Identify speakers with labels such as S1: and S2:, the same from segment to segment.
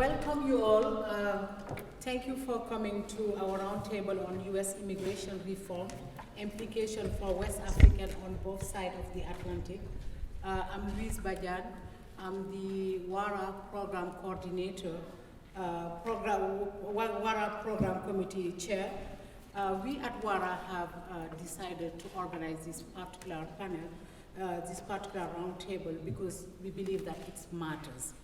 S1: welcome you all. Thank you for coming to our roundtable on U.S. immigration reform, implication for West African on both sides of the Atlantic. I'm Louise Badiane. I'm the WARA Program Coordinator, WARA Program Committee Chair. We at WARA have decided to organize this particular panel, this particular roundtable, because we believe that it matters.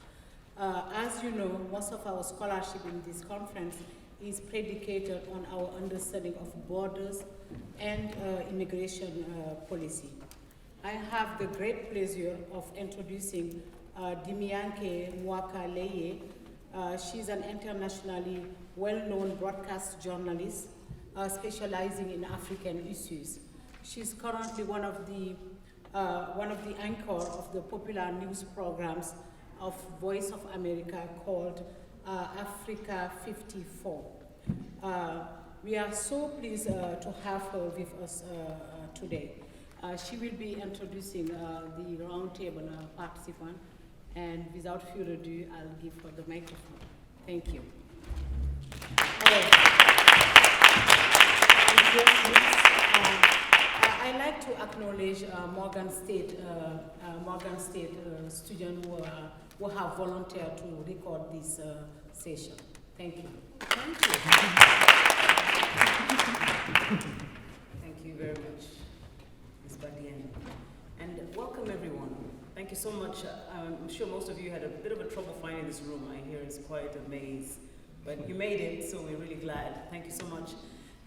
S1: As you know, most of our scholarship in this conference is predicated on our understanding of borders and immigration policy. I have the great pleasure of introducing Ndimyake Mwakalyelye. She's an internationally well-known broadcast journalist specializing in African issues. She's currently one of the anchors of the popular news programs of Voice of America called Africa 54. We are so pleased to have her with us today. She will be introducing the roundtable participant, and without further ado, I'll give her the microphone. Thank you. I'd like to acknowledge Morgan State students who have volunteered to record this session. Thank you.
S2: Thank you. Thank you very much, Ms. Badiane. And welcome everyone. Thank you so much. I'm sure most of you had a bit of a trouble finding this room. I hear it's quite a maze, but you made it, so we're really glad. Thank you so much.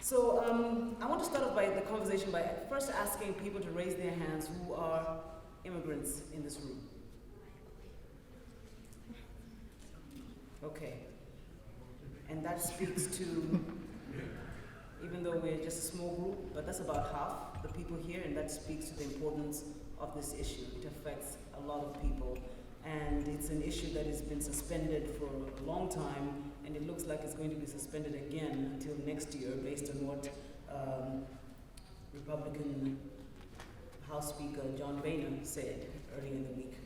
S2: So I want to start off by the conversation by first asking people to raise their hands who are immigrants in this room. Okay. And that speaks to, even though we're just a small group, but that's about half the people here, and that speaks to the importance of this issue. It affects a lot of people, and it's an issue that has been suspended for a long time, and it looks like it's going to be suspended again until next year based on what Republican House Speaker John Boehner said earlier in the week.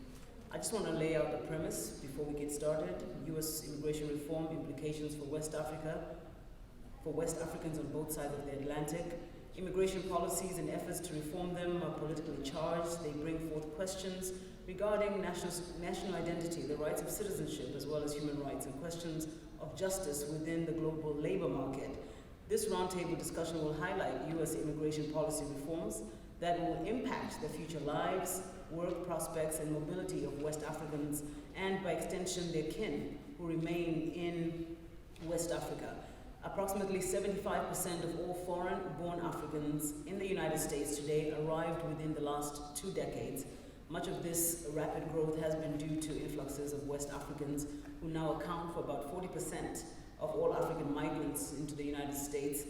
S2: I just want to lay out the premise before we get started. U.S. immigration reform implications for West Africa, for West Africans on both sides of the Atlantic. Immigration policies and efforts to reform them are politically charged. They bring forth questions regarding national identity, the rights of citizenship, as well as human rights, and questions of justice within the global labor market. This roundtable discussion will highlight U.S. immigration policy reforms that will impact the future lives, work prospects, and mobility of West Africans, and by extension their kin who remain in West Africa. Approximately 75% of all foreign-born Africans in the United States today arrived within the last 2 decades. Much of this rapid growth has been due to influxes of West Africans who now account for about 40% of all African migrants into the United States.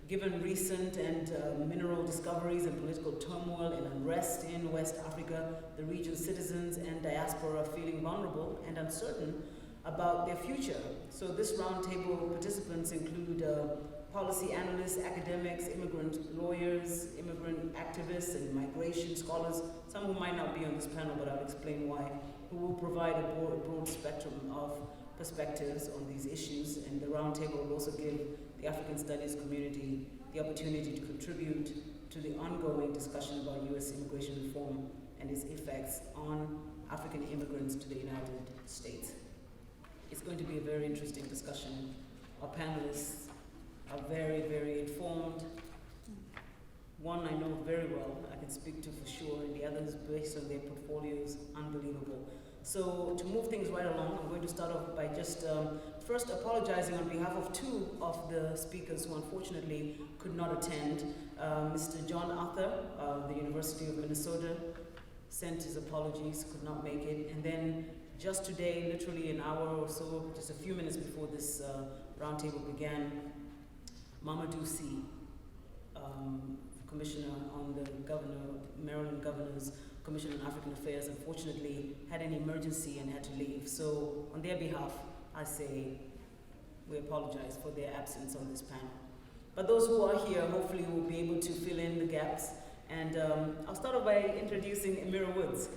S2: Given recent and mineral discoveries and political turmoil and unrest in West Africa, the region's citizens and diaspora are feeling vulnerable and uncertain about their future. So this roundtable participants include policy analysts, academics, immigrant lawyers, immigrant activists, and migration scholars, some who might not be on this panel, but I'll explain why, who will provide a broad spectrum of perspectives on these issues. And the roundtable will also give the African Studies community the opportunity to contribute to the ongoing discussion about U.S. immigration reform and its effects on African immigrants to the United States. It's going to be a very interesting discussion. Our panelists are very, very informed. One I know very well, I can speak to for sure, and the others, based on their portfolios, unbelievable. So to move things right along, I'm going to start off by just first apologizing on behalf of 2 of the speakers who unfortunately could not attend. Mr. John Arthur of the University of Minnesota sent his apologies, could not make it. And then just today, literally an hour or so, just a few minutes before this roundtable began, Mamadou Sy, Commissioner on the Maryland Governor's Commission on African Affairs, unfortunately had an emergency and had to leave. So on their behalf, I say we apologize for their absence on this panel. But those who are here hopefully will be able to fill in the gaps. And I'll start off by introducing Emira Woods.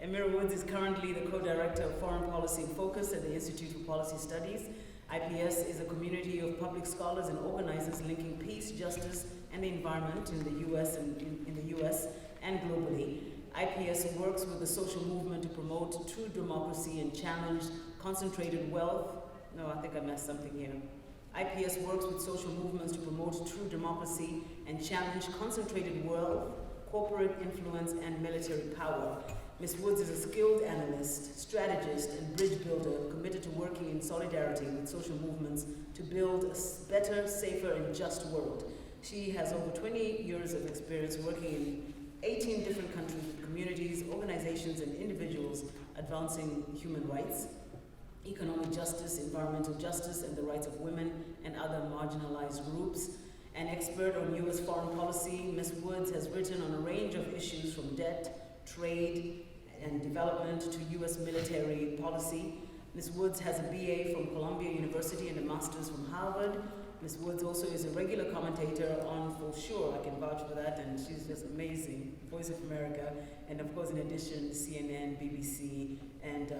S2: Emira Woods is currently the co-director of Foreign Policy in Focus at the Institute for Policy Studies. IPS is a community of public scholars and organizers linking peace, justice, and the environment in the U.S. and globally. IPS works with the social movement to promote true democracy and challenge concentrated wealth. No, I think I messed something here. IPS works with social movements to promote true democracy and challenge concentrated wealth, corporate influence, and military power. Ms. Woods is a skilled analyst, strategist, and bridge builder committed to working in solidarity with social movements to build a better, safer, and just world. She has over 20 years of experience working in 18 different countries with communities, organizations, and individuals advancing human rights, economic justice, environmental justice, and the rights of women and other marginalized groups. An expert on U.S. foreign policy, Ms. Woods has written on a range of issues from debt, trade, and development to U.S. military policy. Ms. Woods has a BA from Columbia University and a master's from Harvard. Ms. Woods also is a regular commentator on For Sure, I can vouch for that, and she's just amazing, Voice of America, and of course in addition, CNN, BBC, and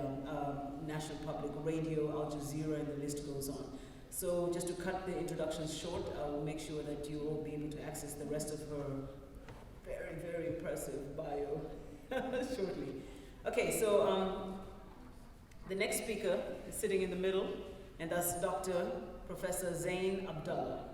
S2: National Public Radio, Al Jazeera, and the list goes on. So just to cut the introduction short, I will make sure that you will be able to access the rest of her very, very impressive bio shortly. Okay, so the next speaker is sitting in the middle, and that's Dr. Professor Zain Abdullah.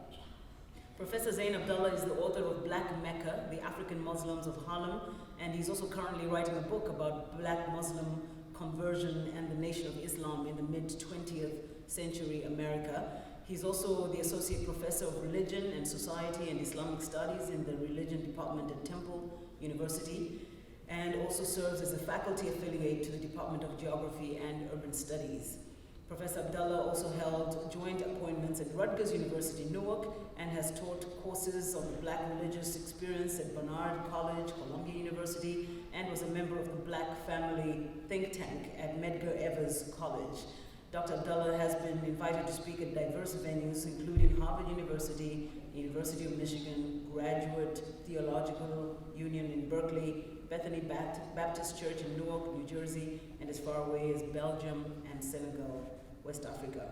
S2: Professor Zain Abdullah is the author of Black Mecca, the African Muslims of Harlem, and he's also currently writing a book about Black Muslim conversion and the Nation of Islam in the mid-20th century America. He's also the Associate Professor of Religion and Society and Islamic Studies in the Religion Department at Temple University, and also serves as a faculty affiliate to the Department of Geography and Urban Studies. Professor Abdullah also held joint appointments at Rutgers University, Newark, and has taught courses on the Black religious experience at Barnard College, Columbia University, and was a member of the Black Family Think Tank at Medgar Evers College. Dr. Abdullah has been invited to speak at diverse venues, including Harvard University, University of Michigan, Graduate Theological Union in Berkeley, Bethany Baptist Church in Newark, New Jersey, and as far away as Belgium and Senegal, West Africa.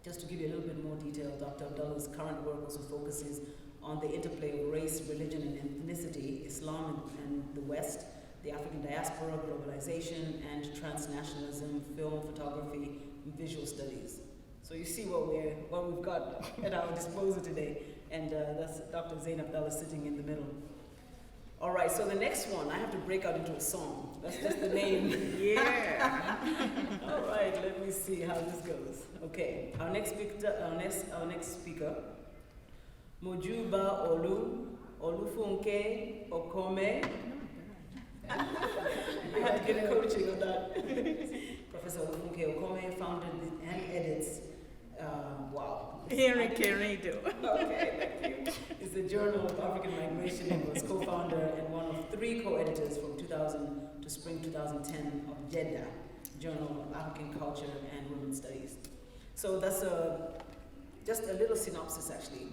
S2: Just to give you a little bit more detail, Dr. Abdullah's current work also focuses on the interplay of race, religion, and ethnicity, Islam and the West, the African diaspora, globalization, and transnationalism, film, photography, and visual studies. So you see what we've got at our disposal today, and that's Dr. Zain Abdullah sitting in the middle. All right, so the next one, I have to break out into a song. That's just the name. Yeah. All right, let me see how this goes. Okay, our next speaker, Mojubaolu, Olufunke, Okome. I had to get coaching on that. Professor Olufunke Okome founded and edits. Wow.
S3: Here can I do?
S2: Okay, thank you. It's the Journal of African Migration and was co-founder and one of 3 co-editors from 2000 to spring 2010 of Jeddah, Journal of African Culture and Women's Studies. So that's just a little synopsis, actually,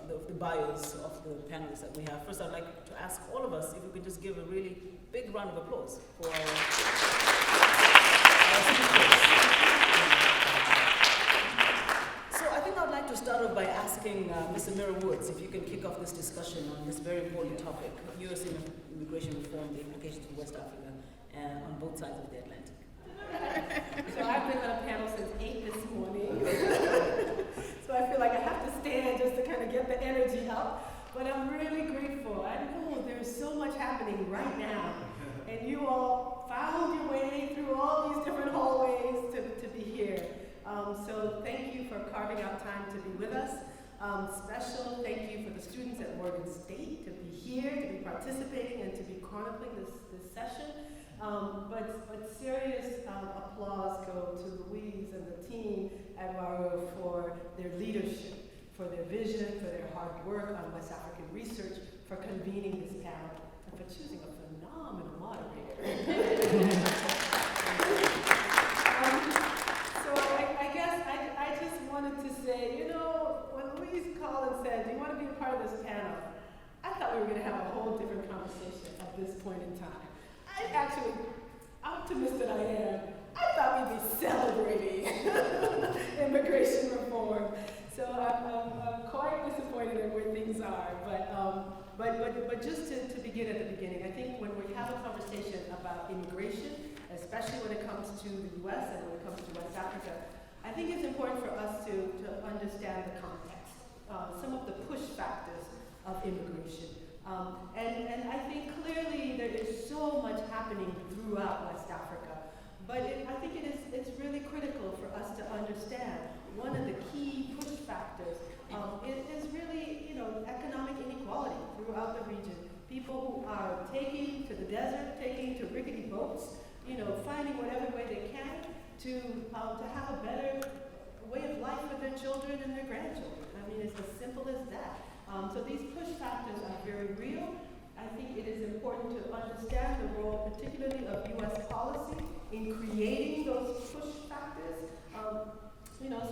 S2: of the bios of the panelists that we have. First, I'd like to ask all of us if we could just give a really big round of applause for our speakers. I'd like to start off by asking Ms. Emira Woods if you can kick off this discussion on this very important topic, U.S. immigration reform, the implications for West Africa, on both sides of the Atlantic.
S4: So I've been on a panel since 8 this morning. So I feel like I have to stand just to kind of get the energy up. But I'm really grateful. I know there's so much happening right now. And you all found your way through all these different hallways to be here. So thank you for carving out time to be with us. Special thank you for the students at Morgan State to be here, to be participating, and to be chronicling this session. But serious applause go to Louise and the team at Waro for their leadership, for their vision, for their hard work on West African research, for convening this panel, and for choosing a phenomenal moderator. I just wanted to say, you know, when Louise called and said, do you want to be a part of this panel? I thought we were going to have a whole different conversation at this point in time. optimist that I am, I thought we'd be celebrating immigration reform. So I'm quite disappointed in where things are. But just to begin at the beginning, I think when we have a conversation about immigration, especially when it comes to the U.S. and when it comes to West Africa, I think it's important for us to understand the context, some of the push factors of immigration. And I think clearly there is so much happening throughout West Africa, but I think it's really critical for us to understand one of the key push factors is really, economic inequality throughout the region. People who are taking to the desert, taking to rickety boats, finding whatever way they can to have a better way of life for their children and their grandchildren. I mean, it's as simple as that. So these push factors are very real. I think it is important to understand the role, particularly of U.S. policy in creating those push factors.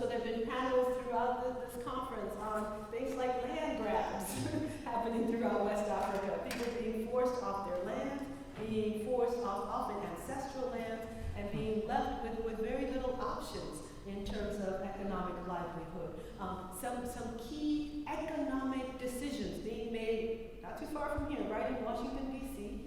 S4: So there have been panels throughout this conference on things like land grabs happening throughout West Africa. People being forced off their land, being forced off often ancestral lands, and being left with very little options in terms of economic livelihood. Some key economic decisions being made not too far from here, right in Washington, D.C.,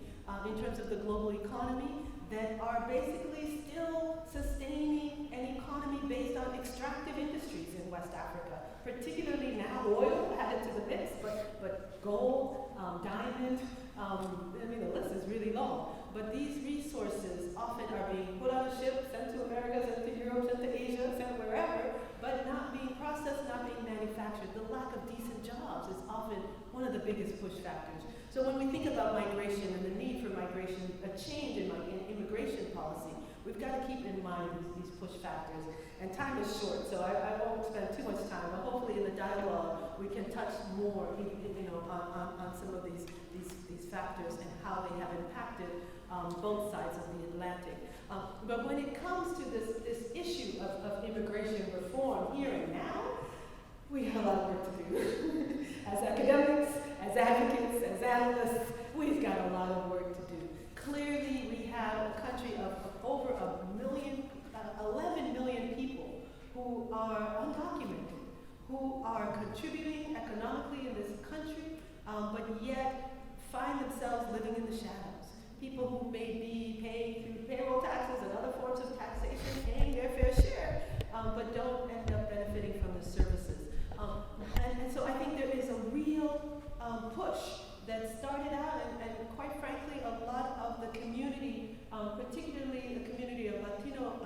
S4: in terms of the global economy that are basically still sustaining an economy based on extractive industries in West Africa, particularly now oil added to the mix, but gold, diamond, the list is really long. But these resources often are being put on a ship, sent to America, sent to Europe, sent to Asia, sent wherever, but not being processed, not being manufactured. The lack of decent jobs is often one of the biggest push factors. So when we think about migration and the need for migration, a change in immigration policy, we've got to keep in mind these push factors. And time is short, so I won't spend too much time, but hopefully in the dialogue we can touch more on some of these factors and how they have impacted both sides of the Atlantic. But when it comes to this issue of immigration reform here and now, we have a lot of work to do. As academics, as advocates, as analysts, we've got a lot of work to do. Clearly, we have a country of over 11 million people who are undocumented, who are contributing economically in this country, but yet find themselves living in the shadows. People who may be paying through payroll taxes and other forms of taxation, paying their fair share, but don't end up benefiting from the services. And so I think there is a real push that started out, and quite frankly, a lot of the community, particularly the community of Latino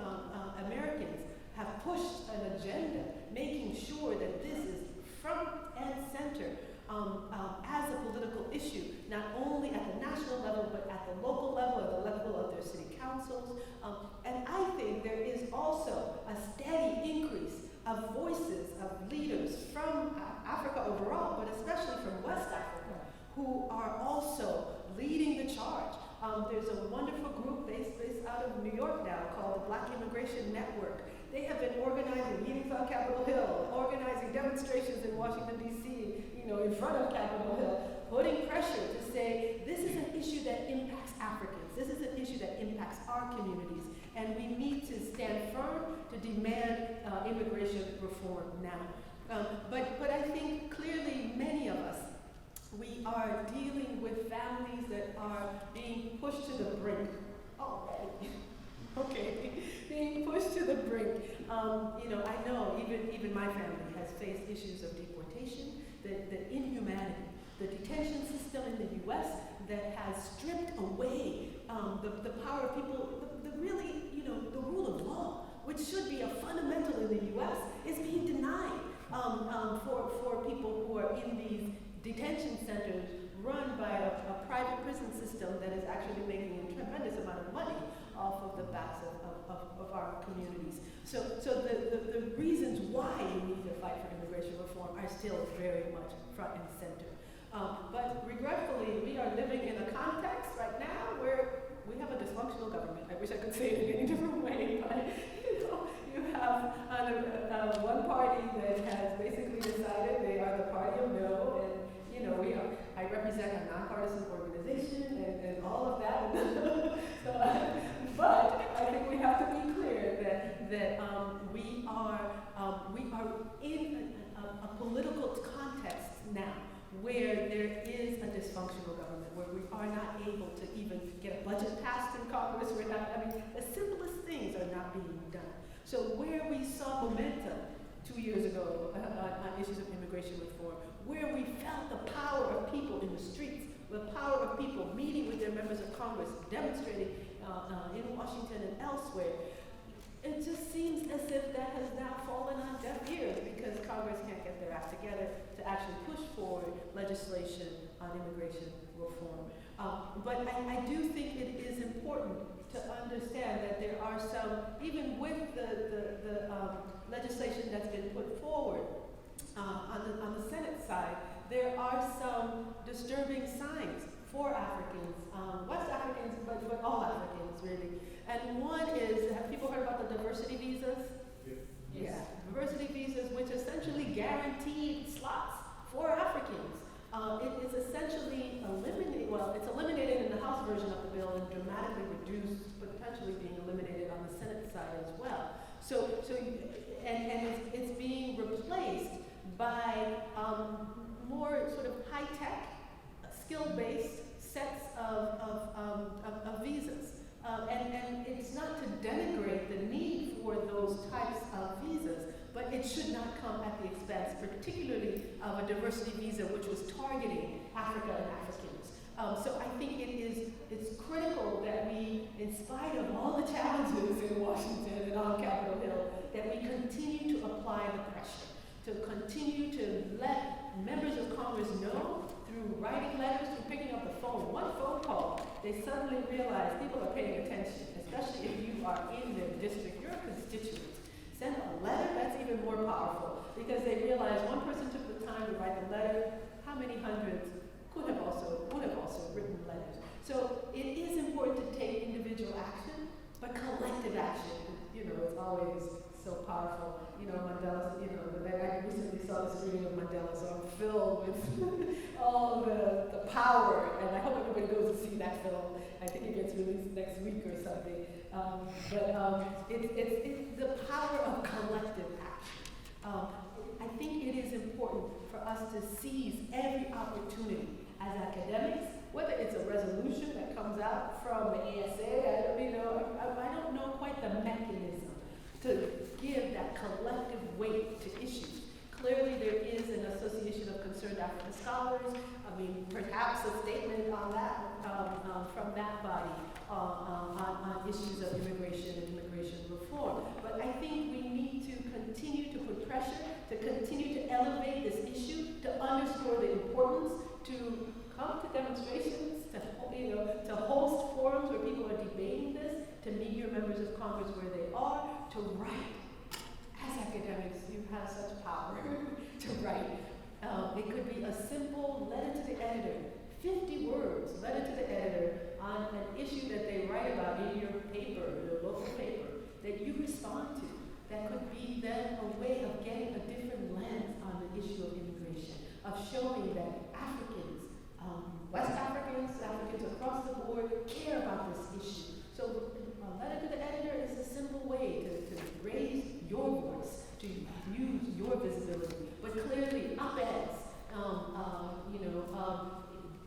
S4: Americans, have pushed an agenda, making sure that this is front and center as a political issue, not only at the national level, but at the local level, at the level of their city councils. And I think there is also a steady increase of voices of leaders from Africa overall, but especially from West Africa, who are also leading the charge. There's a wonderful group based out of New York now called the Black Immigration Network. They have been organizing meetings on Capitol Hill, organizing demonstrations in Washington, D.C., in front of Capitol Hill, putting pressure to say, this is an issue that impacts Africans. This is an issue that impacts our communities. And we need to stand firm to demand immigration reform now. But I think clearly many of us, we are dealing with families that are being pushed to the brink. Okay, being pushed to the brink. I know even my family has faced issues of deportation, the inhumanity, the detention system in the U.S. that has stripped away the power of people, the rule of law, which should be a fundamental in the U.S., is being denied for people who are in these detention centers run by a private prison system that is actually making a tremendous amount of money off of the backs of our communities. So the reasons why we need to fight for immigration reform are still very much front and center. But regretfully, we are living in a context right now where we have a dysfunctional government. I wish I could say it in any different way, but you have one party that has basically decided they are the party of no, and I represent a nonpartisan organization and all of that. But where there is a dysfunctional government, where we are not able to even get a budget passed in Congress, the simplest things are not being done. So where we saw momentum 2 years ago on issues of immigration reform, where we felt the power of people in the streets, the power of people meeting with their members of Congress, demonstrating in Washington and elsewhere, it just seems as if that has now fallen on deaf ears because Congress can't get their act together to actually push forward legislation on immigration reform. But I do think it is important to understand that there are some, even with the legislation that's been put forward on the Senate side, there are some disturbing signs for Africans, West Africans, but all Africans really. And one is, have people heard about the diversity visas? Yes. Yeah, diversity visas, which essentially guaranteed slots for Africans. It is essentially eliminated, well, it's eliminated in the House version of the bill and dramatically reduced, potentially being eliminated on the Senate side as well. And it's being replaced by more sort of high-tech, skill-based sets of visas. And it's not to denigrate the need for those types of visas, but it should not come at the expense, particularly of a diversity visa which was targeting Africa and Africans. So I think it's critical that we, in spite of all the challenges in Washington and on Capitol Hill, that we continue to apply the pressure, to continue to let members of Congress know through writing letters, through picking up the phone. One phone call, they suddenly realize people are paying attention, especially if you are in their district, you're a constituent. Send a letter, that's even more powerful, because they realize one person took the time to write the letter, how many hundreds would have also written letters. So it is important to take individual action, but collective action, it's always so powerful. Mandela's, I recently saw the screening of Mandela's song filled with all the power, and I hope everybody goes to see that film. I think it gets released next week or something. It's the power of collective action. I think it is important for us to seize every opportunity as academics, whether it's a resolution that comes out from the ASA, I don't know quite the mechanism to give that collective weight to issues. Clearly there is an Association of Concerned African Scholars. Perhaps a statement on that, from that body on issues of immigration and immigration reform. But I think we need to continue to put pressure, to continue to elevate this issue, to underscore the importance, to come to demonstrations, to host forums where people are debating this, to meet your members of Congress where they are, to write. As academics, you have such power to write. It could be a simple letter to the editor, 50 words, letter to the editor on an issue that they write about in your paper, your local paper, that you respond to. That could be then a way of getting a different lens on the issue of immigration, of showing that Africans, West Africans, Africans across the board care about this issue. So a letter to the editor is a simple way to raise your voice, to use your visibility. But clearly, op-eds,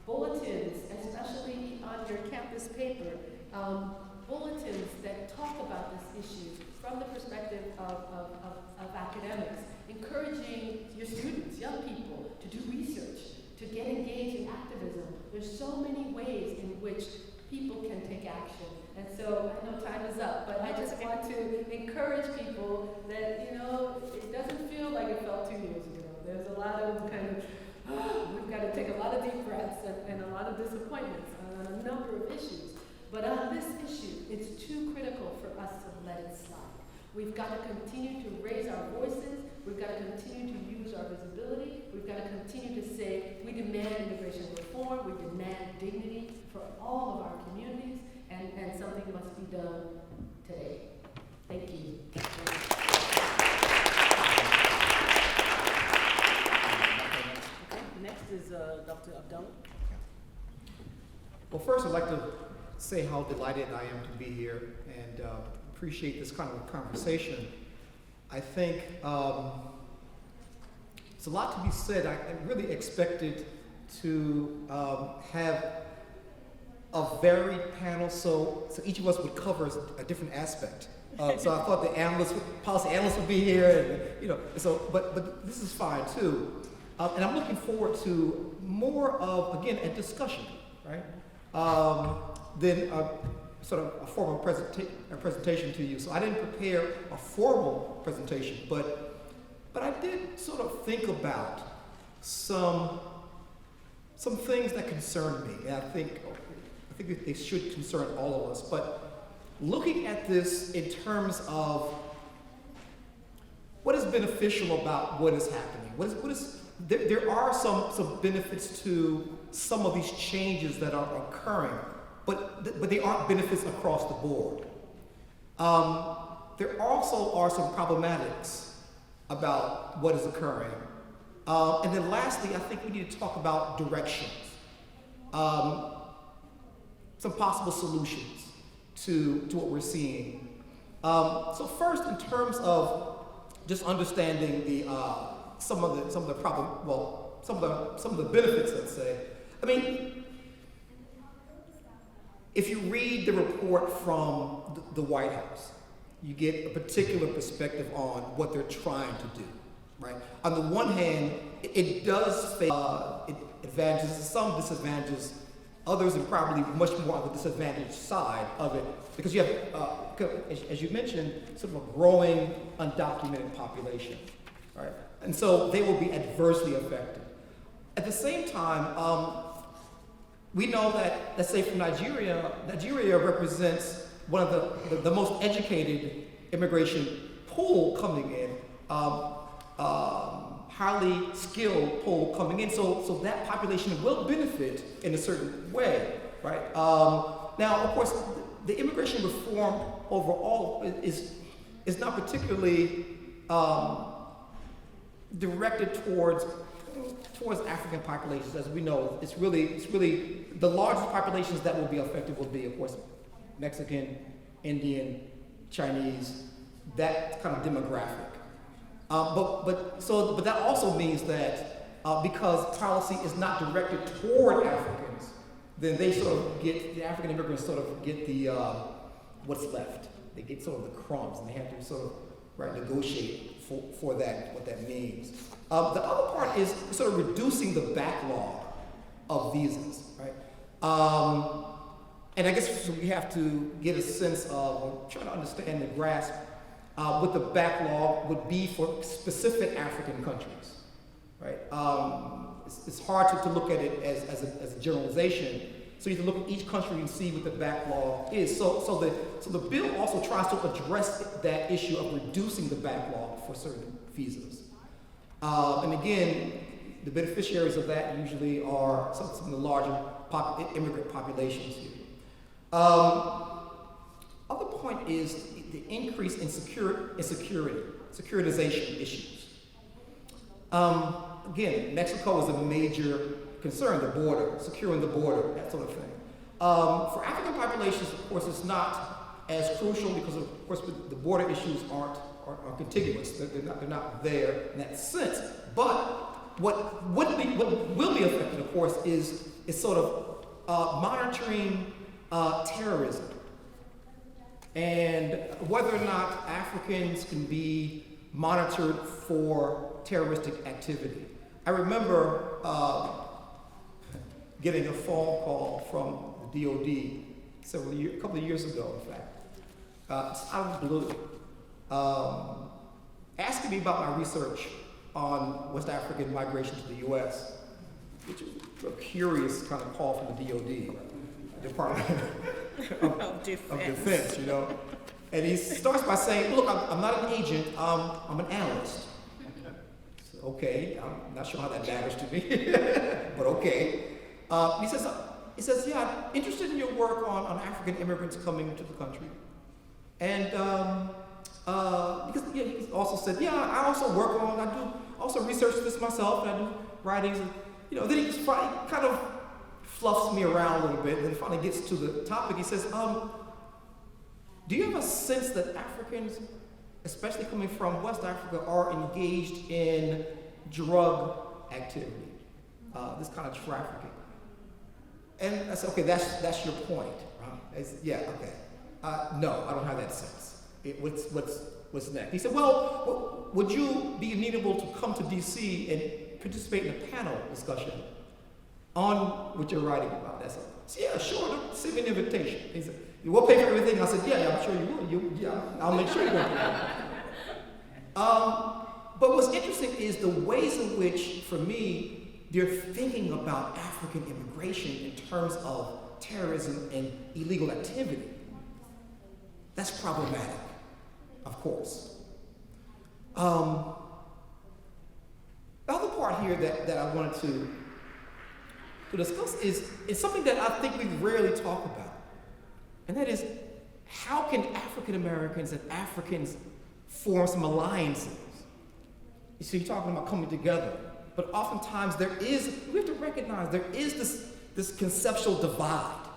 S4: bulletins, especially on your campus paper, bulletins that talk about this issue from the perspective of academics, encouraging your students, young people, to do research, to get engaged in activism. There's so many ways in which people can take action. And so I know time is up, but I just want to encourage people that, it doesn't feel like it felt 2 years ago. There's a lot of we've got to take a lot of deep breaths and a lot of disappointments on a number of issues. But on this issue, it's too critical for us to let it slide. We've got to continue to raise our voices. We've got to continue to use our visibility. We've got to continue to say we demand immigration reform. We demand dignity for all of our communities, and something must be done today. Thank you. Okay, next is Dr. Abdullah.
S3: Well, first I'd like to say how delighted I am to be here and appreciate this kind of conversation. I think it's a lot to be said. I really expected to have a varied panel, so each of us would cover a different aspect. So I thought the policy analysts would be here, and but this is fine too. And I'm looking forward to more of, again, a discussion, right? Than sort of a formal presentation to you. So I didn't prepare a formal presentation, but I did sort of think about some things that concern me, and I think they should concern all of us. But looking at this in terms of what is beneficial about what is happening, there are some benefits to some of these changes that are occurring, but they aren't benefits across the board. There also are some problematics about what is occurring. And then lastly, I think we need to talk about directions, some possible solutions to what we're seeing. So first, in terms of just understanding some of the benefits, let's say. I mean, if you read the report from the White House, you get a particular perspective on what they're trying to do, right? On the one hand, it does face advantages, some disadvantages, others are probably much more on the disadvantaged side of it, because you have, as you mentioned, sort of a growing undocumented population, right? And so they will be adversely affected. At the same time, we know that, let's say from Nigeria represents one of the most educated immigration pool coming in, highly skilled pool coming in, so that population will benefit in a certain way, right? Now, of course, the immigration reform overall is not particularly directed towards African populations. As we know, it's really the largest populations that will be affected will be, of course, Mexican, Indian, Chinese, that kind of demographic. But that also means that because policy is not directed toward Africans, then they sort of get, the African immigrants sort of get the what's left. They get sort of the crumbs, and they have to sort of negotiate for that, what that means. The other part is sort of reducing the backlog of visas, right? And I guess we have to get a sense of, or try to understand and grasp what the backlog would be for specific African countries, right? It's hard to look at it as a generalization. So you have to look at each country and see what the backlog is. So the bill also tries to address that issue of reducing the backlog for certain visas. And again, the beneficiaries of that usually are some of the larger immigrant populations here. Other point is the increase in securitization issues. Again, Mexico is a major concern, the border, securing the border, that sort of thing. For African populations, of course, it's not as crucial because, of course, the border issues are contiguous. They're not there in that sense. But what will be affected, of course, is sort of monitoring terrorism and whether or not Africans can be monitored for terroristic activity. I remember getting a phone call from the DOD a couple of years ago, in fact, out of the blue, asking me about my research on West African migration to the U.S., which is a curious kind of call from the DOD, Department of Defense, you know. And he starts by saying, look, I'm not an agent, I'm an analyst. So, okay, I'm not sure how that matters to me, but okay. He says, yeah, I'm interested in your work on African immigrants coming to the country. And because he also said, yeah, I also work on, I do also research this myself, and I do writings, and, you know, then he just kind of fluffs me around a little bit, and then finally gets to the topic. He says, do you have a sense that Africans, especially coming from West Africa, are engaged in drug activity? this kind of trafficking. And I said, okay, that's your point. Yeah, okay. No, I don't have that sense. What's next? He said, well, would you be amenable to come to DC and participate in a panel discussion on what you're writing about? I said, yeah, sure, send me an invitation. He said, you will pay for everything? I said, yeah, I'm sure you will. I'll make sure you will pay. But what's interesting is the ways in which, for me, they're thinking about African immigration in terms of terrorism and illegal activity. That's problematic, of course. The other part here that I wanted to discuss is something that I think we rarely talk about. And that is, how can African Americans and Africans form some alliances? You see, you're talking about coming together. But oftentimes we have to recognize there is this conceptual divide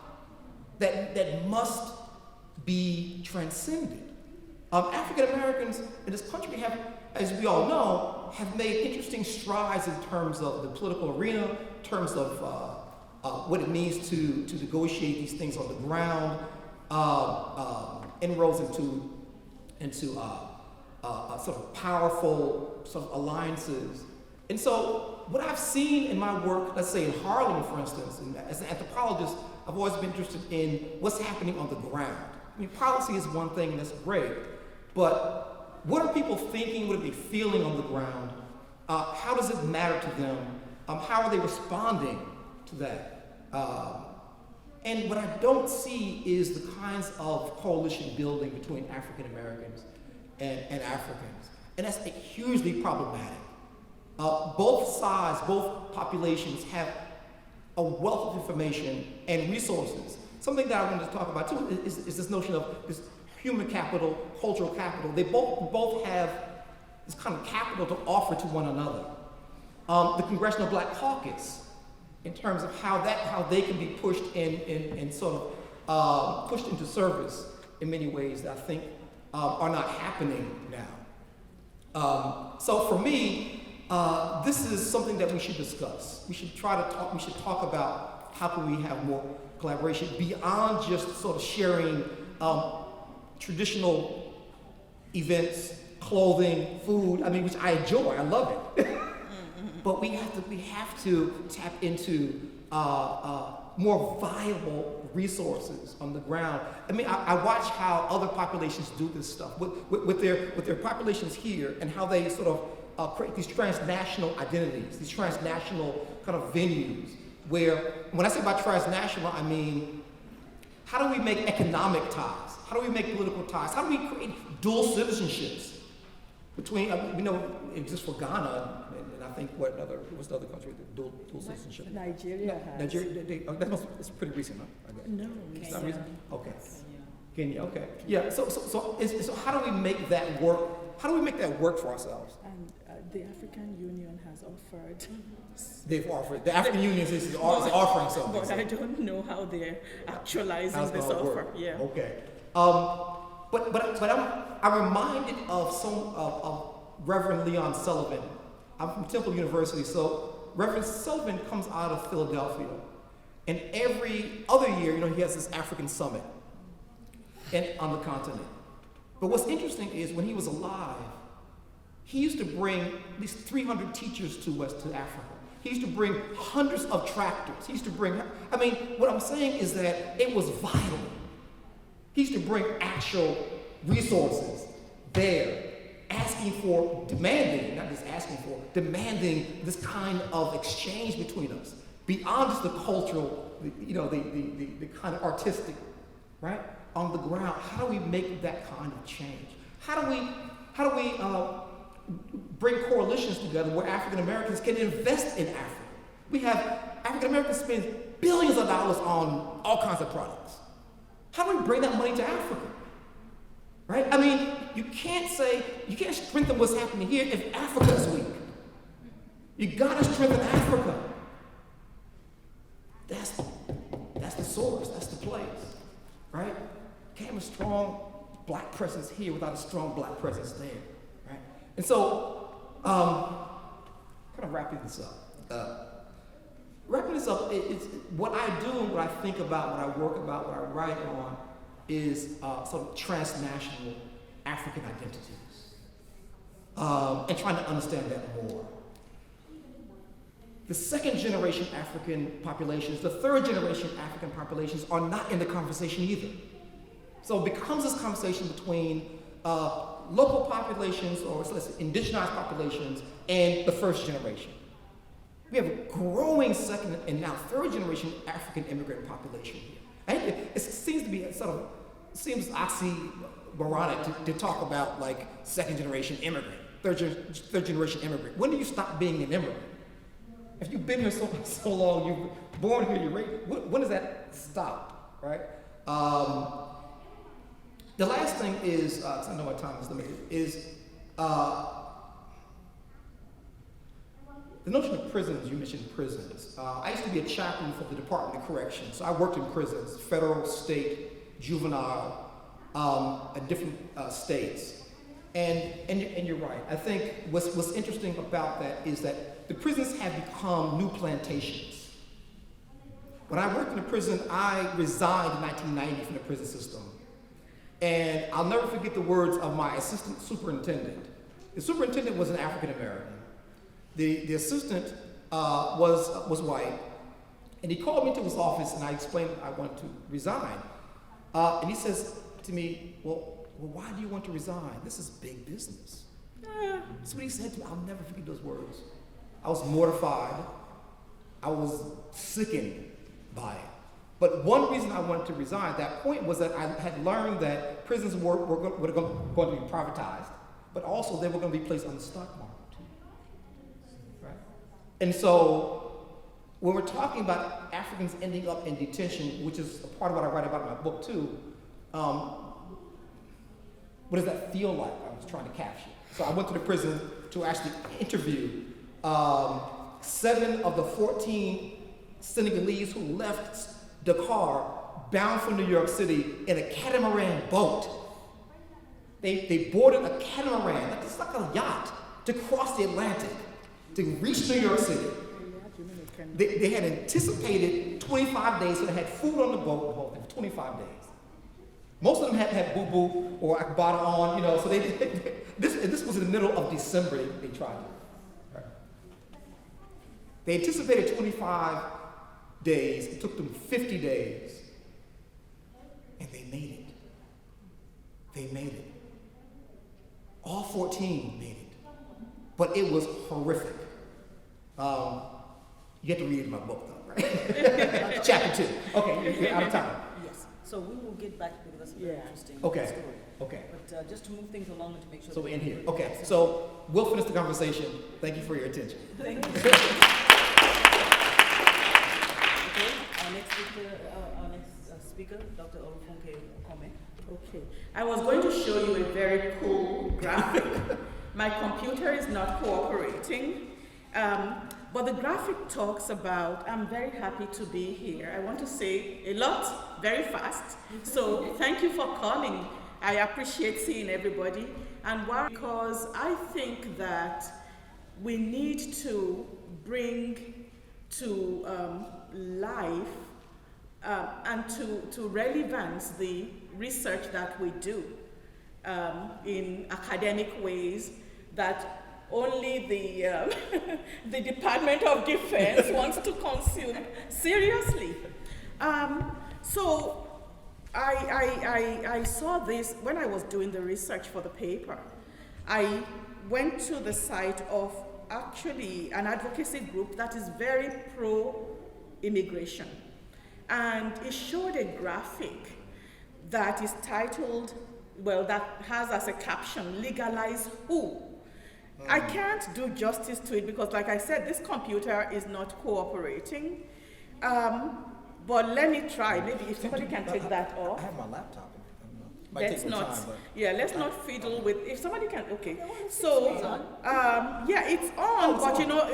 S3: that must be transcended. African Americans in this country have, as we all know, have made interesting strides in terms of the political arena, in terms of what it means to negotiate these things on the ground, inroads into sort of powerful sort of alliances. And so what I've seen in my work, let's say in Harlem, for instance, and as an anthropologist, I've always been interested in what's happening on the ground. I mean, policy is one thing, and that's great, but what are people thinking? What are they feeling on the ground? How does it matter to them? How are they responding to that? And what I don't see is the kinds of coalition building between African Americans and Africans. And that's hugely problematic. Both sides, both populations have a wealth of information and resources. Something that I wanted to talk about too is this notion of this human capital, cultural capital. They both have this kind of capital to offer to one another. The Congressional Black Caucus, in terms of how they can be pushed and sort of pushed into service in many ways that I think are not happening now. So for me, this is something that we should discuss. We should talk about how can we have more collaboration beyond just sort of sharing traditional events, clothing, food, which I enjoy, I love it. But we have to tap into more viable resources on the ground. I watch how other populations do this stuff with their populations here and how they sort of create these transnational identities, these transnational kind of venues, where, when I say by transnational, I mean, how do we make economic ties? How do we make political ties? How do we create dual citizenships between, we know it exists for Ghana, and I think what's the other country with dual citizenship?
S4: Nigeria has.
S3: Nigeria, that's pretty recent, huh?
S4: No,
S3: it's not recent? Okay. Kenya, okay. Yeah, so how do we make that work? How do we make that work for ourselves?
S5: And the African Union has offered.
S3: They've offered. The African Union is offering something.
S5: But I don't know how they're actualizing this offer.
S3: Work.
S5: Yeah.
S3: Okay. But I'm reminded of Reverend Leon Sullivan. I'm from Temple University, so Reverend Sullivan comes out of Philadelphia, and every other year, he has this African summit on the continent. But what's interesting is when he was alive, he used to bring at least 300 teachers to Africa. He used to bring hundreds of tractors. He used to bring, what I'm saying is that it was vital. He used to bring actual resources there, demanding this kind of exchange between us, beyond just the cultural, the kind of artistic, right? On the ground, how do we make that kind of change? How do we bring coalitions together where African Americans can invest in Africa? We have African Americans spend billions of dollars on all kinds of products. How do we bring that money to Africa? Right? You can't strengthen what's happening here if Africa is weak. You gotta strengthen Africa. That's the source, that's the place, right? Can't have a strong Black presence here without a strong Black presence there, right? And so, kind of wrapping this up. wrapping this up, it's what I do, what I think about, what I work about, what I write on is sort of transnational African identities, and trying to understand that more. The second generation African populations, the third generation African populations are not in the conversation either. So it becomes this conversation between local populations, or let's say indigenized populations, and the first generation. We have a growing second and now third generation African immigrant population here. And it seems to be seems oxymoronic to talk about like second generation immigrant, third generation immigrant. When do you stop being an immigrant? If you've been here so long, you're born here, you're raised, when does that stop, right? The last thing is, because I know my time is limited, is the notion of prisons. You mentioned prisons. I used to be a chaplain for the Department of Corrections, so I worked in prisons, federal, state, juvenile, in different states. And you're right. I think what's interesting about that is that the prisons have become new plantations. When I worked in a prison, I resigned in 1990 from the prison system. And I'll never forget the words of my assistant superintendent. The superintendent was an African American. The assistant was white. And he called me to his office and I explained I wanted to resign. And he says to me, well, why do you want to resign? This is big business. That's what he said to me. I'll never forget those words. I was mortified. I was sickened by it. But one reason I wanted to resign at that point was that I had learned that prisons were going to be privatized, but also they were going to be placed on the stock market too. Right? And so when we're talking about Africans ending up in detention, which is a part of what I write about in my book too, what does that feel like? I was trying to capture. So I went to the prison to actually interview 7 of the 14 Senegalese who left Dakar bound for New York City in a catamaran boat. They boarded a catamaran, it's like a yacht, to cross the Atlantic to reach New York City. They had anticipated 25 days, so they had food on the boat the whole thing for 25 days. Most of them had boo-boo or akbata on, so this was in the middle of December they tried it. Right. They anticipated 25 days, it took them 50 days, and they made it. They made it. All 14 made it. But it was horrific. You have to read my book though, right? Chapter 2. Okay, you're out of time.
S2: Yes. So we will get back to this very interesting
S3: Okay.
S2: story.
S3: Okay.
S2: But just to move things along and to make sure.
S3: So we're in here. Okay. So we'll finish the conversation. Thank you for your attention.
S2: Thank you. Okay. Our next speaker, Dr. Olufunke Okome.
S5: Okay. I was going to show you a very cool graphic. My computer is not cooperating. But the graphic talks about, I'm very happy to be here. I want to say a lot very fast. So thank you for coming. I appreciate seeing everybody. And why? Because I think that we need to bring to life and to relevance the research that we do in academic ways that only the Department of Defense wants to consume seriously. So I saw this when I was doing the research for the paper. I went to the site of actually an advocacy group that is very pro-immigration. And it showed a graphic that is titled, well, that has as a caption, "Legalize Who?" I can't do justice to it because, like I said, this computer is not cooperating. But let me try. Maybe if somebody can take that off.
S3: I have my laptop.
S5: Let's not. Yeah, let's not fiddle with. If somebody can. Okay. So yeah, it's on. But you know,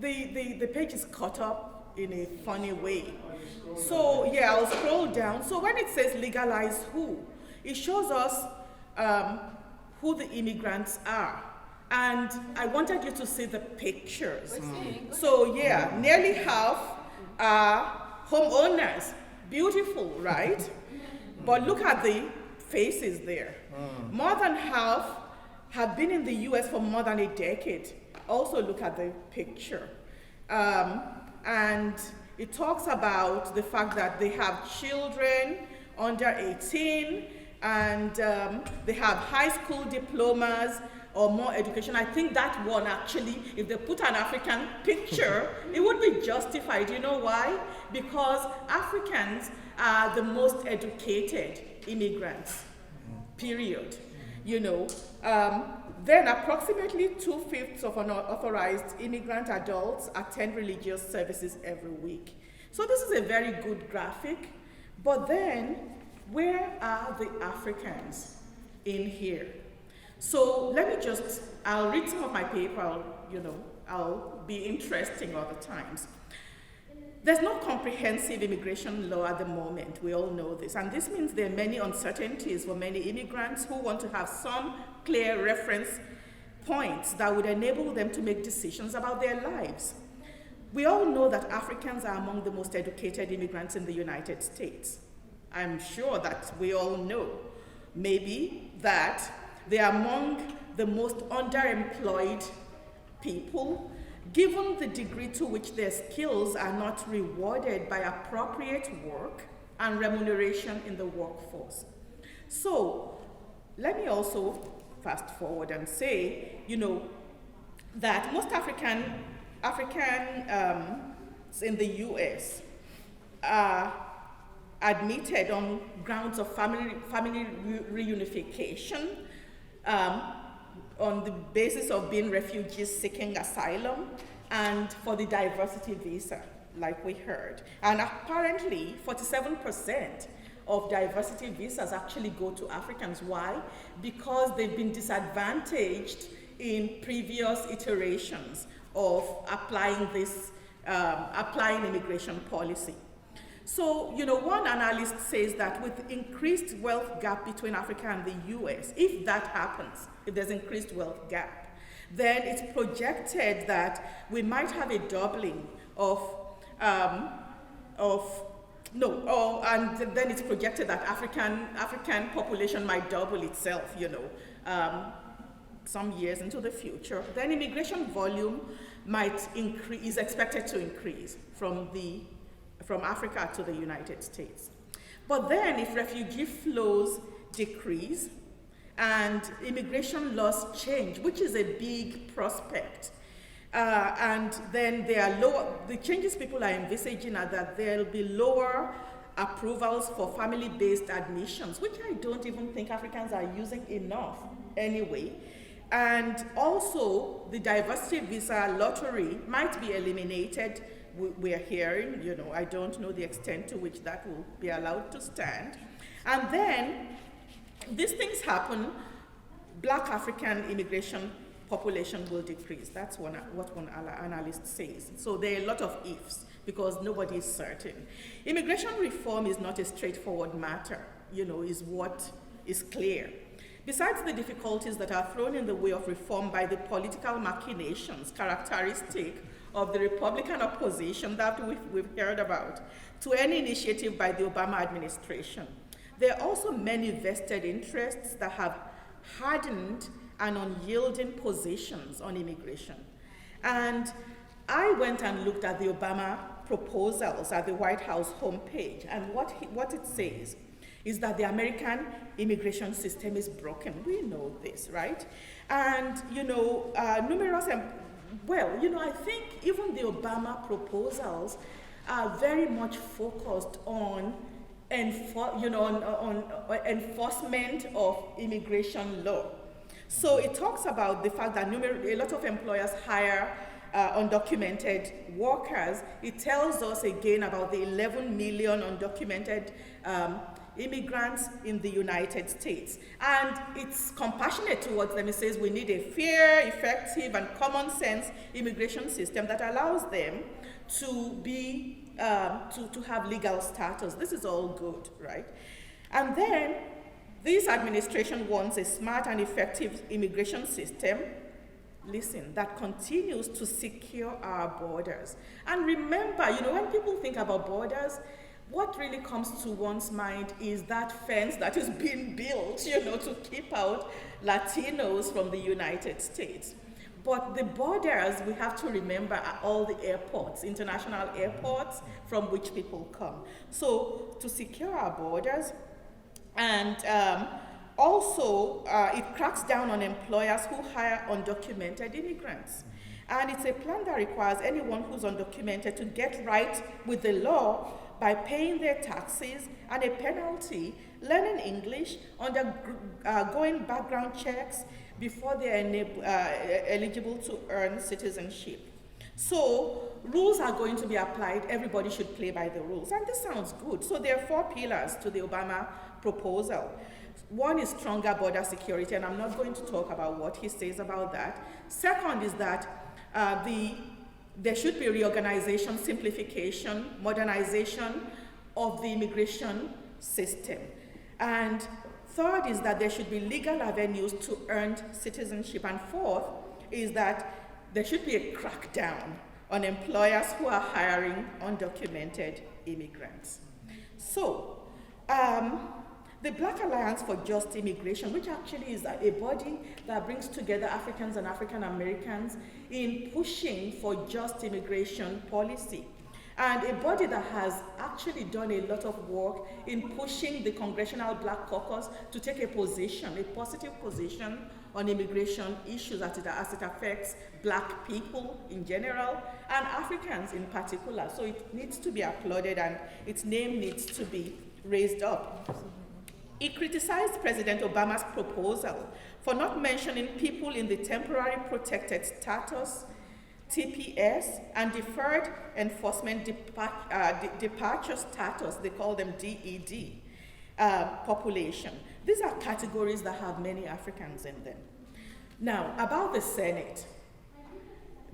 S5: the page is cut up in a funny way. So yeah, I'll scroll down. So when it says legalize who, it shows us who the immigrants are. And I wanted you to see the pictures.
S1: We're seeing.
S5: So yeah, nearly half are homeowners. Beautiful, right? But look at the faces there. More than half have been in the US for more than a decade. Also look at the picture. And it talks about the fact that they have children under 18 and they have high school diplomas or more education. I think that one actually, if they put an African picture, it would be justified. You know why? Because Africans are the most educated immigrants, period. You know, then approximately 2/5 of unauthorized immigrant adults attend religious services every week. So this is a very good graphic, but then where are the Africans in here? So let me just, I'll read some of my paper, I'll be interesting other times. There's no comprehensive immigration law at the moment, we all know this, and this means there are many uncertainties for many immigrants who want to have some clear reference points that would enable them to make decisions about their lives. We all know that Africans are among the most educated immigrants in the United States. I'm sure that we all know. Maybe that they are among the most underemployed people, given the degree to which their skills are not rewarded by appropriate work and remuneration in the workforce. So let me also fast forward and say, that most Africans in the US are admitted on grounds of family reunification, on the basis of being refugees seeking asylum, and for the diversity visa, like we heard. And apparently, 47% of diversity visas actually go to Africans. Why? Because they've been disadvantaged in previous iterations of applying immigration policy. So, one analyst says that with increased wealth gap between Africa and the US, if that happens, if there's increased wealth gap, then it's projected that we might have a doubling and then it's projected that African population might double itself, some years into the future. Then immigration volume is expected to increase from Africa to the United States. But then if refugee flows decrease and immigration laws change, which is a big prospect, and then the changes people are envisaging are that there'll be lower approvals for family-based admissions, which I don't even think Africans are using enough anyway. And also the diversity visa lottery might be eliminated. We're hearing, I don't know the extent to which that will be allowed to stand. And then these things happen, Black African immigration population will decrease. That's what one analyst says. So there are a lot of ifs because nobody is certain. Immigration reform is not a straightforward matter, is what is clear. Besides the difficulties that are thrown in the way of reform by the political machinations characteristic of the Republican opposition that we've heard about, to any initiative by the Obama administration, there are also many vested interests that have hardened and unyielding positions on immigration. And I went and looked at the Obama proposals at the White House homepage, and what it says is that the American immigration system is broken. We know this, right? And, I think even the Obama proposals are very much focused on enforcement of immigration law. So it talks about the fact that a lot of employers hire undocumented workers. It tells us again about the 11 million undocumented immigrants in the United States. And it's compassionate towards them. It says we need a fair, effective, and common sense immigration system that allows them to be, to have legal status. This is all good, right? And then this administration wants a smart and effective immigration system listen, that continues to secure our borders. And remember, when people think about borders, what really comes to one's mind is that fence that is being built, to keep out Latinos from the United States. But the borders, we have to remember, are all the airports, international airports from which people come. So to secure our borders, and also it cracks down on employers who hire undocumented immigrants. And it's a plan that requires anyone who's undocumented to get right with the law by paying their taxes and a penalty, learning English, undergoing background checks before they are eligible to earn citizenship. So rules are going to be applied. Everybody should play by the rules. And this sounds good. So there are 4 pillars to the Obama proposal. One is stronger border security, and I'm not going to talk about what he says about that. Second is that there should be reorganization, simplification, modernization of the immigration system. And third is that there should be legal avenues to earned citizenship. And fourth is that there should be a crackdown on employers who are hiring undocumented immigrants. So, the Black Alliance for Just Immigration, which actually is a body that brings together Africans and African Americans in pushing for just immigration policy, and a body that has actually done a lot of work in pushing the Congressional Black Caucus to take a position, a positive position on immigration issues as it affects Black people in general and Africans in particular. So it needs to be applauded and its name needs to be raised up. He criticized President Obama's proposal for not mentioning people in the temporary protected status, TPS, and deferred enforcement departure status, they call them DED, population. These are categories that have many Africans in them. Now, about the Senate,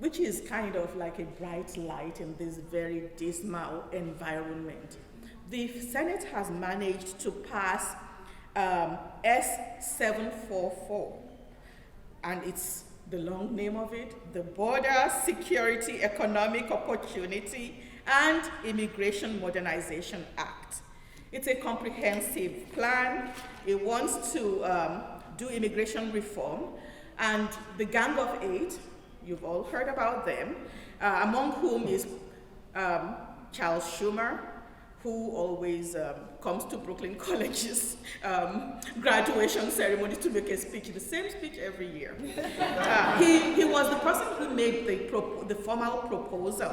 S5: which is kind of like a bright light in this very dismal environment. The Senate has managed to pass S744, and it's the long name of it, the Border Security, Economic Opportunity, and Immigration Modernization Act. It's a comprehensive plan. It wants to do immigration reform, and the Gang of 8, you've all heard about them, among whom is Charles Schumer, who always comes to Brooklyn College's graduation ceremony to make a speech, the same speech every year. He was the person who made the formal proposal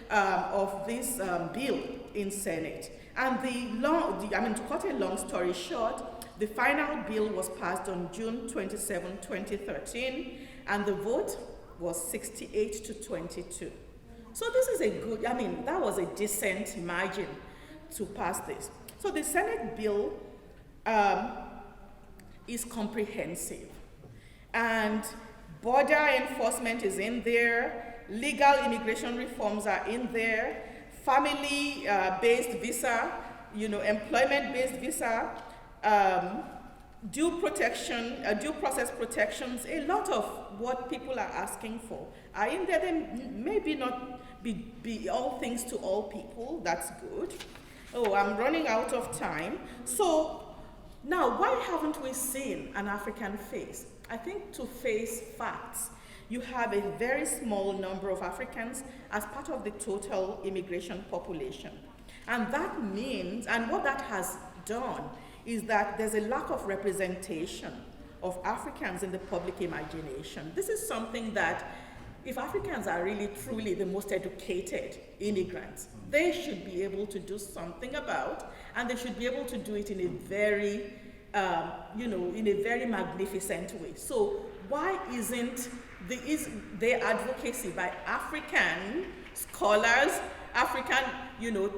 S5: of this bill in Senate. And to cut a long story short, the final bill was passed on June 27, 2013, and the vote was 68 to 22. So this is that was a decent margin to pass this. So the Senate bill is comprehensive, and border enforcement is in there, legal immigration reforms are in there, family-based visa, employment-based visa, due process protections. A lot of what people are asking for are in there. They maybe not be all things to all people. That's good. Oh, I'm running out of time. So now, why haven't we seen an African face? I think to face facts, you have a very small number of Africans as part of the total immigration population. And that means, and what that has done is that there's a lack of representation of Africans in the public imagination. This is something that, if Africans are really truly the most educated immigrants, they should be able to do something about, and they should be able to do it in a very, in a very magnificent way. So why isn't the advocacy by African scholars, African,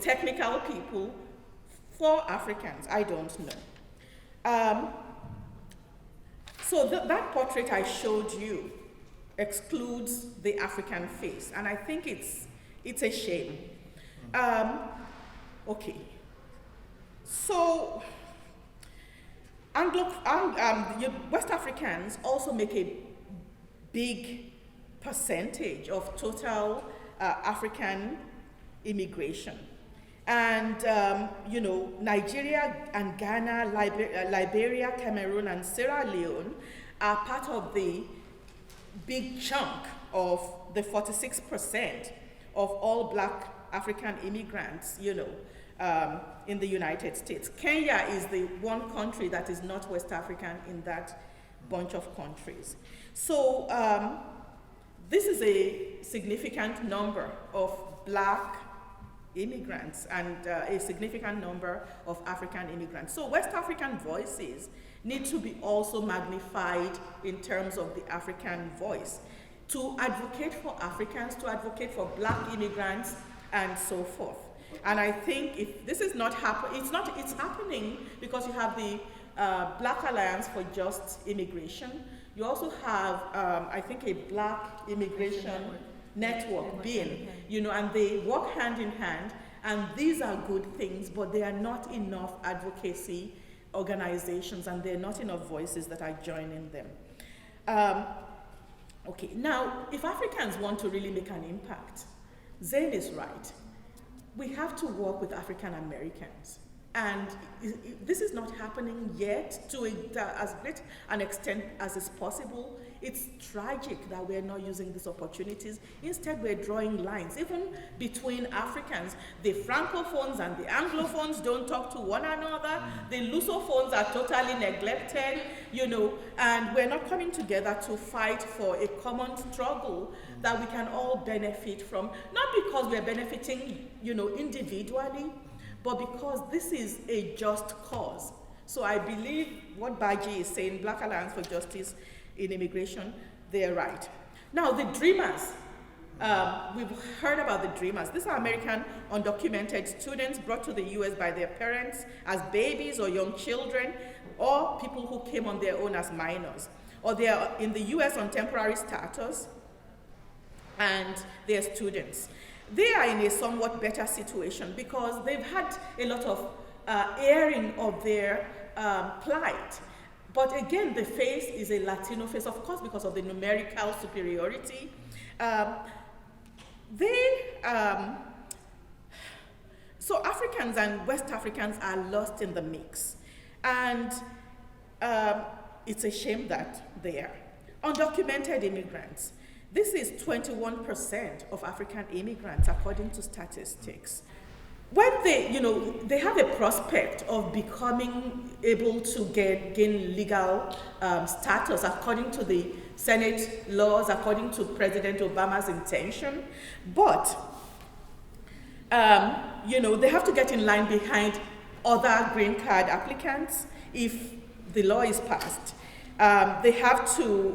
S5: technical people for Africans? I don't know. So that portrait I showed you excludes the African face, and I think it's a shame. Okay. So West Africans also make a big percentage of total African immigration. And, Nigeria and Ghana, Liberia, Cameroon, and Sierra Leone are part of the big chunk of the 46% of all Black African immigrants, in the United States. Kenya is the one country that is not West African in that bunch of countries. So this is a significant number of Black immigrants and a significant number of African immigrants. So West African voices need to be also magnified in terms of the African voice, to advocate for Africans, to advocate for Black immigrants, and so forth. And I think if this is not happening, it's happening because you have the Black Alliance for Just Immigration. You also have, I think, a Black Immigration Network, BIN, and they work hand in hand, and these are good things, but they are not enough advocacy organizations, and there are not enough voices that are joining them. Okay, now, if Africans want to really make an impact, Zain is right. We have to work with African Americans. And this is not happening yet to as great an extent as is possible. It's tragic that we're not using these opportunities. Instead, we're drawing lines, even between Africans. The Francophones and the Anglophones don't talk to one another. The Lusophones are totally neglected, and we're not coming together to fight for a common struggle that we can all benefit from. Not because we're benefiting, individually, but because this is a just cause. So I believe what Baji is saying, Black Alliance for Justice in Immigration, they're right. Now, the Dreamers. We've heard about the Dreamers. These are American undocumented students brought to the US by their parents as babies or young children, or people who came on their own as minors. Or they are in the US on temporary status, and they're students. They are in a somewhat better situation because they've had a lot of airing of their plight. But again, the face is a Latino face, of course, because of the numerical superiority. So Africans and West Africans are lost in the mix. And it's a shame that they are. Undocumented immigrants. This is 21% of African immigrants, according to statistics. When they have a prospect of becoming able to gain legal status according to the Senate laws, according to President Obama's intention, but they have to get in line behind other green card applicants if the law is passed. They have to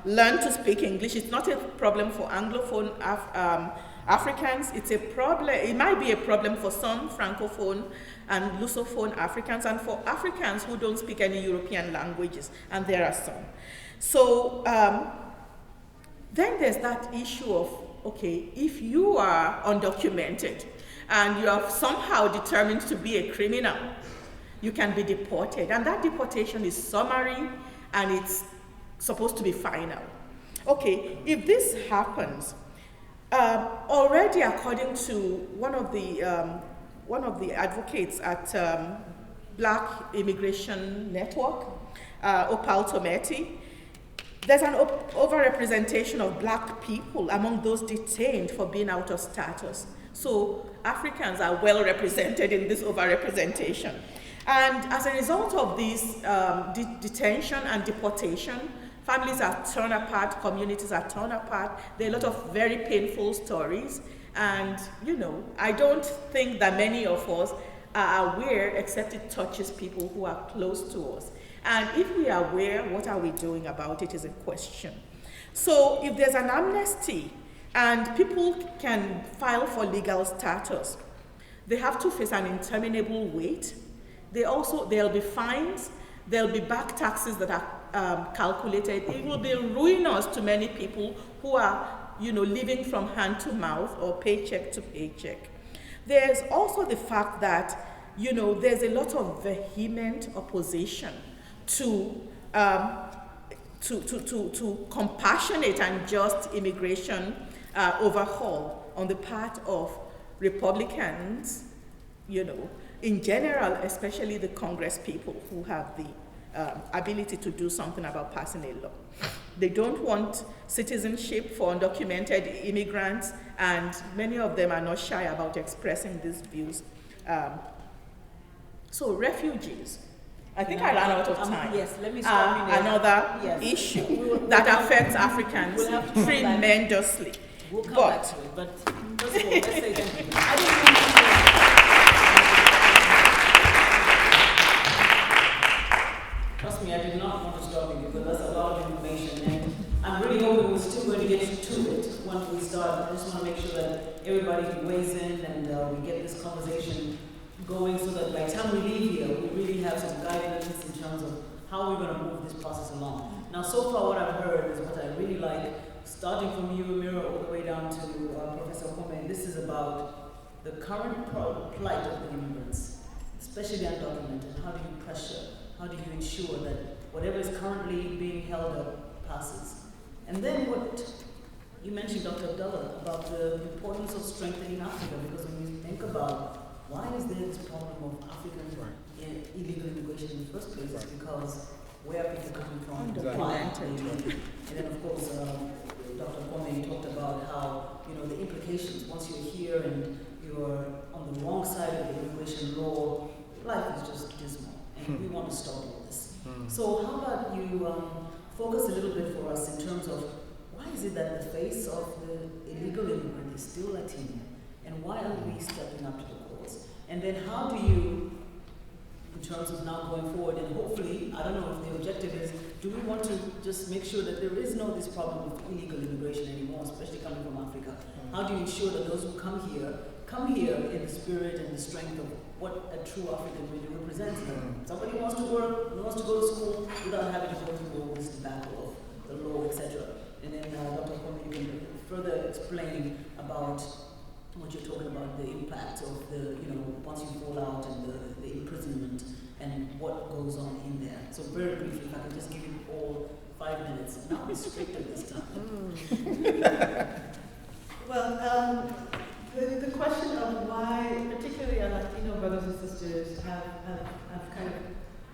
S5: learn to speak English. It's not a problem for Anglophone Africans. It's a problem. It might be a problem for some Francophone and Lusophone Africans, and for Africans who don't speak any European languages, and there are some. So then there's that issue of, okay, if you are undocumented and you are somehow determined to be a criminal, you can be deported, and that deportation is summary and it's supposed to be final. Okay, if this happens, already according to one of the advocates at Black Immigration Network, Opal Tometi, there's an overrepresentation of Black people among those detained for being out of status. So Africans are well represented in this overrepresentation. And as a result of this detention and deportation, families are torn apart, communities are torn apart. There are a lot of very painful stories. And, I don't think that many of us are aware, except it touches people who are close to us. And if we are aware, what are we doing about it is a question. So if there's an amnesty and people can file for legal status, they have to face an interminable wait. There'll be fines, there'll be back taxes that are calculated. It will be ruinous to many people who are, living from hand to mouth or paycheck to paycheck. There's also the fact that, there's a lot of vehement opposition to to compassionate and just immigration overhaul on the part of Republicans, in general, especially the Congress people who have the ability to do something about passing a law. They don't want citizenship for undocumented immigrants, and many of them are not shy about expressing these views. So refugees, I think I ran out of time.
S2: Yes, let me stop you there.
S5: Another issue that affects Africans tremendously.
S2: We'll come back to it, but first of all, let's say thank you. I just want to trust me, I did not want to stop you because that's a lot of information, and I'm really hoping we're still going to get to it once we start. I just want to make sure that everybody weighs in and we get this conversation going so that by the time we leave here, we really have some guidance in terms of how we're going to move this process along. Now, so far what I've heard is what I really like, starting from you, Emira, all the way down to Professor Okome. This is about the current plight of the immigrants, especially the undocumented. How do you pressure? How do you ensure that whatever is currently being held up passes? And then what you mentioned, Dr. Abdullah, about the importance of strengthening Africa, because when you think about why is there this problem of African illegal immigration in the first place, it's because where are people coming from?
S5: Undocumented.
S2: And then of course, Dr. Okome talked about how, the implications, once you're here and you're on the wrong side of the immigration law, life is just dismal. And we want to stop all this. So how about you focus a little bit for us in terms of why is it that the face of the illegal immigrant is still Latino, and why aren't we stepping up to the cause? And then how do you, in terms of now going forward, and hopefully, I don't know if the objective is, do we want to just make sure that there is no this problem of illegal immigration anymore, especially coming from Africa? How do you ensure that those who come here in the spirit and the strength of what a true African really represents? Somebody who wants to work, who wants to go to school without having to go through all this tobacco of the law, etc. And then Dr. Okome, you can further explain about what you're talking about, the impact of the, once you fall out and the imprisonment and what goes on in there. So very briefly, if I can just give you all 5 minutes, not restricted this time.
S4: Well, the question of why, particularly our Latino brothers and sisters, have kind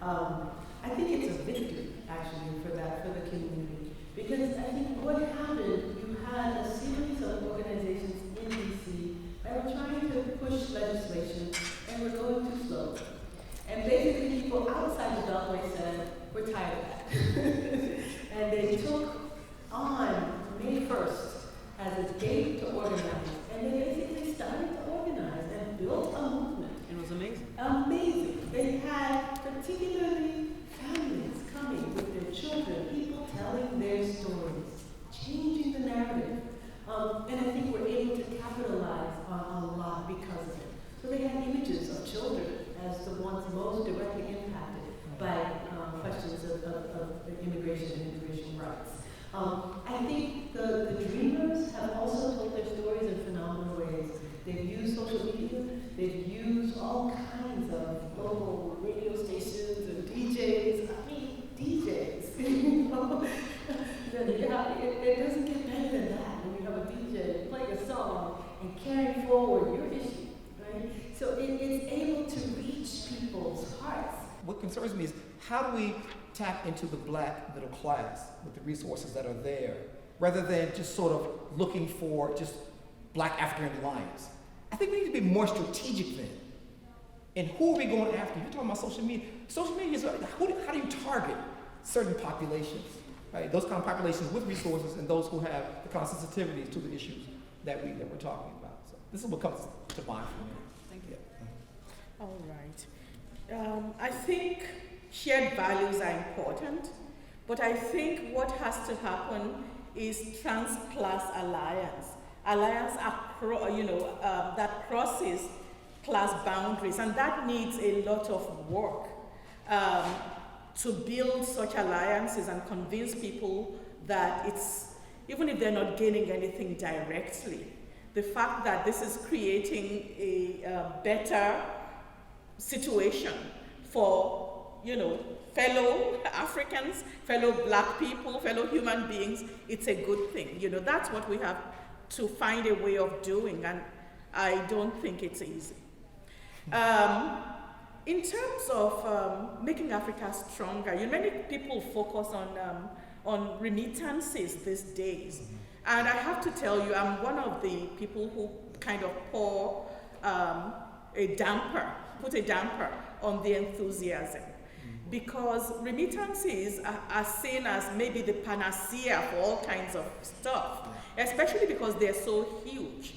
S4: of, I think it's a victory actually for the community, because I think what happened, you had a series of organizations in DC that were trying to push legislation and were going too slow. And basically people outside the Beltway said, we're tired of that. And they took on May 1st as a date to organize. And they basically started to organize and built a movement.
S2: It was amazing.
S4: Amazing. They had particularly families coming with their children, people telling their stories, changing the narrative. And I think we're able to capitalize on a lot because of it. So they had images of children as the ones most directly impacted by questions of immigration and immigration rights. I think the Dreamers have also told their stories in phenomenal ways. They've used social media, they've used all kinds of local radio stations and DJs. I mean, DJs. It doesn't get better than that when you have a DJ playing a song and carrying forward your issue, right? So it's able to reach people's hearts.
S3: What concerns me is how do we tap into the Black middle class with the resources that are there, rather than just sort of looking for just Black African alliance. I think we need to be more strategic then. And who are we going after? You're talking about social media. Social media is, how do you target certain populations, right? Those kind of populations with resources and those who have the kind of sensitivities to the issues that we're talking about. So this is what comes to mind for me.
S2: Thank you.
S5: All right. I think shared values are important, but I think what has to happen is trans-class alliance that crosses class boundaries, and that needs a lot of work to build such alliances and convince people that it's, even if they're not gaining anything directly, the fact that this is creating a better situation for fellow Africans, fellow black people, fellow human beings, it's a good thing. That's what we have to find a way of doing, and I don't think it's easy. In terms of making Africa stronger, many people focus on remittances these days. And I have to tell you, I'm one of the people who kind of put a damper on the enthusiasm. Because remittances are seen as maybe the panacea for all kinds of stuff, especially because they're so huge.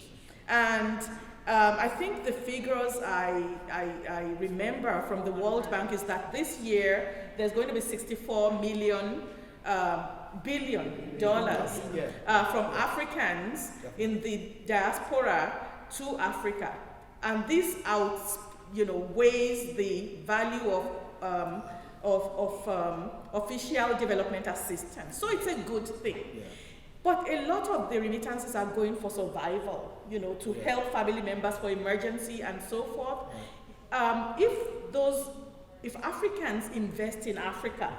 S5: And I think the figures I remember from the World Bank is that this year there's going to be $64 billion from Africans in the diaspora to Africa, and this weighs the value of official development assistance. So it's a good thing. Yeah. But a lot of the remittances are going for survival, to help family members for emergency and so forth. If Africans invest in Africa,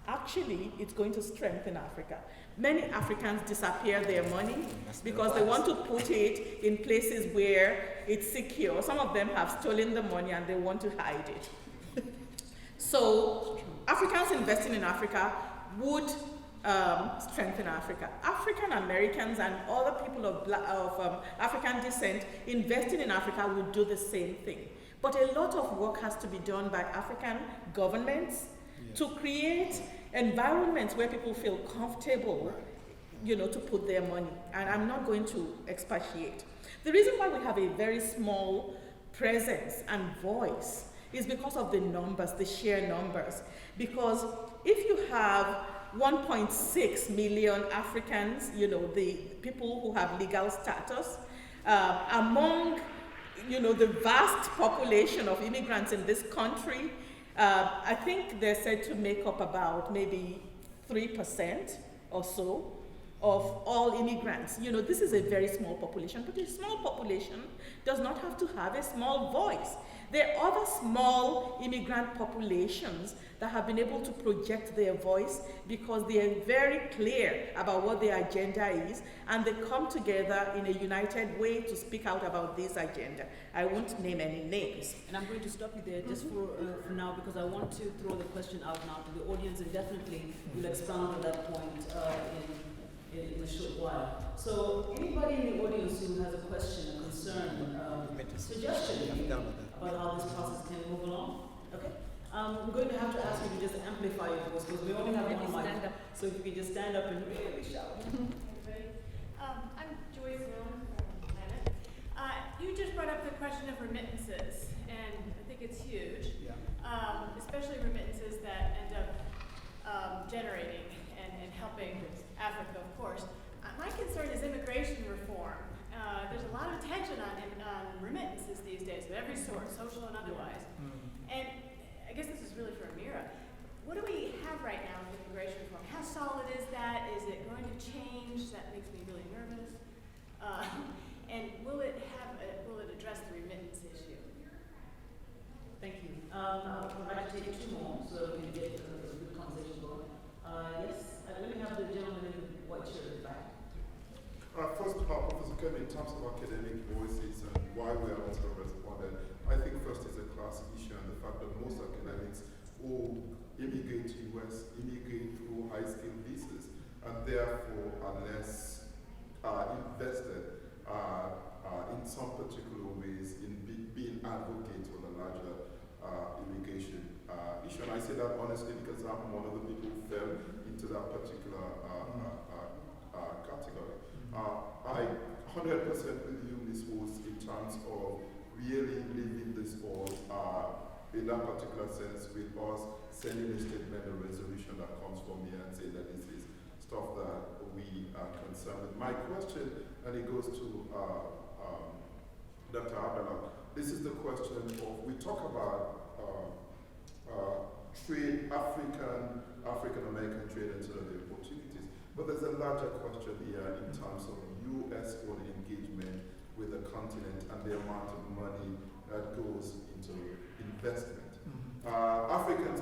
S5: actually it's going to strengthen Africa. Many Africans disappear their money because they want to put it in places where it's secure. Some of them have stolen the money and they want to hide it. So Africans investing in Africa would strengthen Africa. African Americans and other people of African descent investing in Africa would do the same thing. But a lot of work has to be done by African governments to create environments where people feel comfortable, to put their money. And I'm not going to expatiate. The reason why we have a very small presence and voice is because of the numbers, the sheer numbers. Because if you have 1.6 million Africans, the people who have legal status, among, the vast population of immigrants in this country, I think they're said to make up about maybe 3% or so of all immigrants. This is a very small population, but a small population does not have to have a small voice. There are other small immigrant populations that have been able to project their voice because they are very clear about what their agenda is, and they come together in a united way to speak out about this agenda. I won't name any names.
S2: And I'm going to stop you there just for now, because I want to throw the question out now to the audience, and definitely we'll expound on that point in a short while. So anybody in the audience who has a question, a concern, suggestion about how this process can move along? Okay. I'm going to have to ask you to just amplify your voice because we only have one mic. So if you can just stand up and really shout.
S6: I'm Joy Sloan from Planet. You just brought up the question of remittances, and I think it's huge, especially remittances that end up generating and helping Africa, of course. My concern is immigration reform. There's a lot of attention on remittances these days of every sort, social and otherwise. And I guess this is really for Emira. What do we have right now with immigration reform? How solid is that? Is it going to change? That makes me really nervous. And will it address the remittance issue?
S2: Thank you. I'd like to take two more so we can get a good conversation going. Yes, let me have the gentleman in the white shirt in the back.
S7: First of all, Professor Okome, in terms of academic voices and why we are not sort of responded, I think first is a class issue and the fact that most academics who immigrate to US immigrate through high-skill visas and therefore are less invested in some particular ways in being advocates for the larger immigration issue. And I say that honestly because I'm one of the people who fell into that particular category. I 100% with you, Ms. Woods, in terms of really leaving this all in that particular sense with us sending a statement, a resolution that comes from here and saying that this is stuff that we are concerned with. My question, and it goes to Dr. Abdullah, this is the question of, we talk about trade, African-American trade and sort of the opportunities, but there's a larger question here in terms of U.S. own engagement with the continent and the amount of money that goes into investment. Africans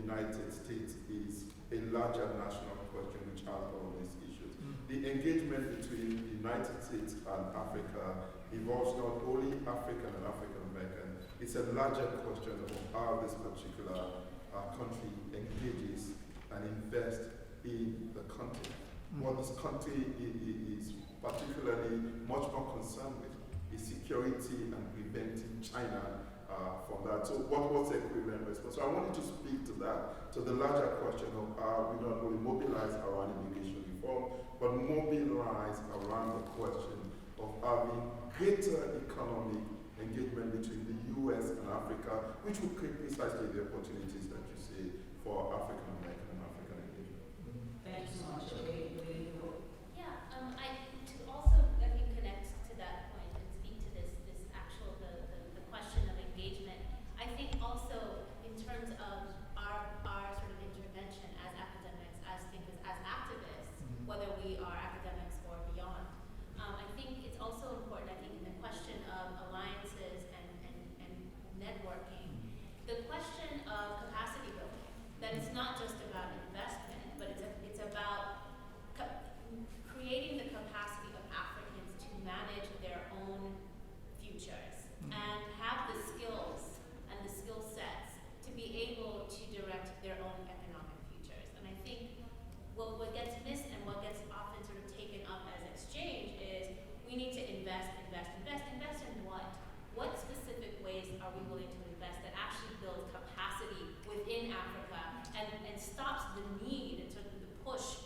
S7: United States is a larger national question which has all of these issues. The engagement between the United States and Africa involves not only African and African American, it's a larger question of how this particular country engages and invests in the continent. What this country is particularly much more concerned with is security and preventing China from that. So what's the equivalent response? So I wanted to speak to that, to the larger question of how we not only mobilize around immigration reform, but mobilize around the question of having greater economic engagement between the US and Africa, which would create precisely the opportunities that you see for African American and African engagement.
S2: Thank you so much.
S8: Yeah, to also let me connect to that point and speak to this actual the question of engagement. I think also in terms of our sort of intervention as academics, as thinkers, as activists, whether we are academics or beyond. I think it's also important, I think, in the question of alliances and networking, the question of capacity building, that it's not just about investment, but it's about creating the capacity of Africans to manage their own futures and have the skills and the skill sets to be able to direct their own economic futures. And I think what gets missed and what gets often sort of taken up as exchange is we need to invest in what? What specific ways are we willing to invest that actually builds capacity within Africa and stops the need and sort of the push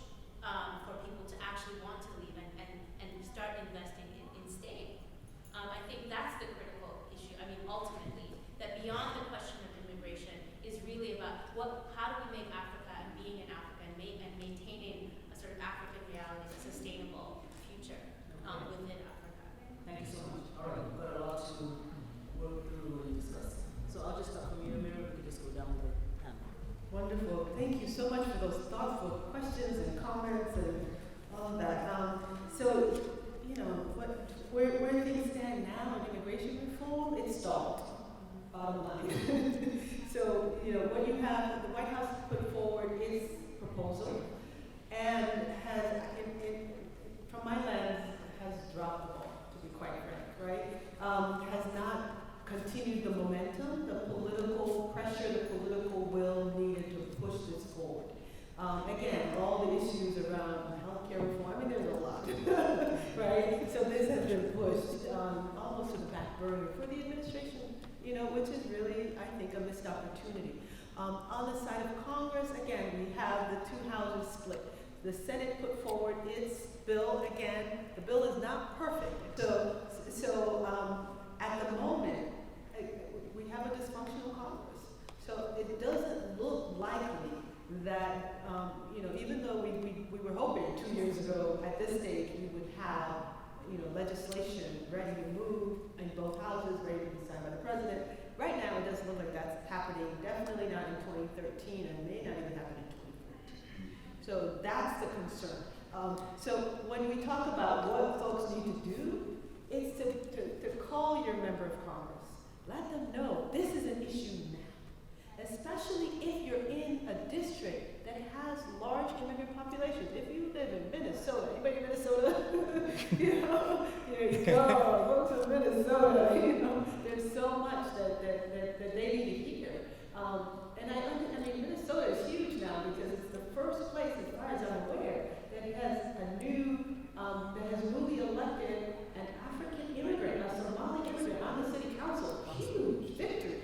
S8: for people to actually want to leave and start investing in staying. I think that's the critical issue. I mean, ultimately, that beyond the question of immigration is really about how do we make Africa and being in Africa and maintaining a sort of African reality, a sustainable future within Africa.
S2: Thank you so much. All right, we've got a lot to work through and discuss. So I'll just start from you, Emira. We can just go down the panel.
S4: Wonderful. Thank you so much for those thoughtful questions and comments and all of that. So, you know, where things stand now in immigration reform, it's stalled, bottom line. So, you know, what you have, the White House put forward its proposal and has, from my lens, has dropped the ball, to be quite frank, right? Has not continued the momentum, the political pressure, the political will needed to push this forward. Again, all the issues around healthcare reform, I mean, there's a lot, right? So this has been pushed almost to the back burner for the administration, you know, which is really, I think, a missed opportunity. On the side of Congress, again, we have the two houses split. The Senate put forward its bill. Again, the bill is not perfect. So at the moment, we have a dysfunctional Congress. So it doesn't look likely that, you know, even though we were hoping 2 years ago at this stage we would have, you know, legislation ready to move in both houses, ready to be signed by the president. Right now, it doesn't look like that's happening. Definitely not in 2013, and may not even happen in 2014. So that's the concern. So when we talk about what folks need to do, it's to call your member of Congress. Let them know this is an issue now. Especially if you're in a district that has large immigrant populations. If you live in Minnesota, anybody in Minnesota? You know, there you go to Minnesota. You know, there's so much that they need to hear. And I mean, Minnesota is huge now because it's the first place, as far as I'm aware, that has that has newly elected an African immigrant, a Somali immigrant on the city council. Huge victory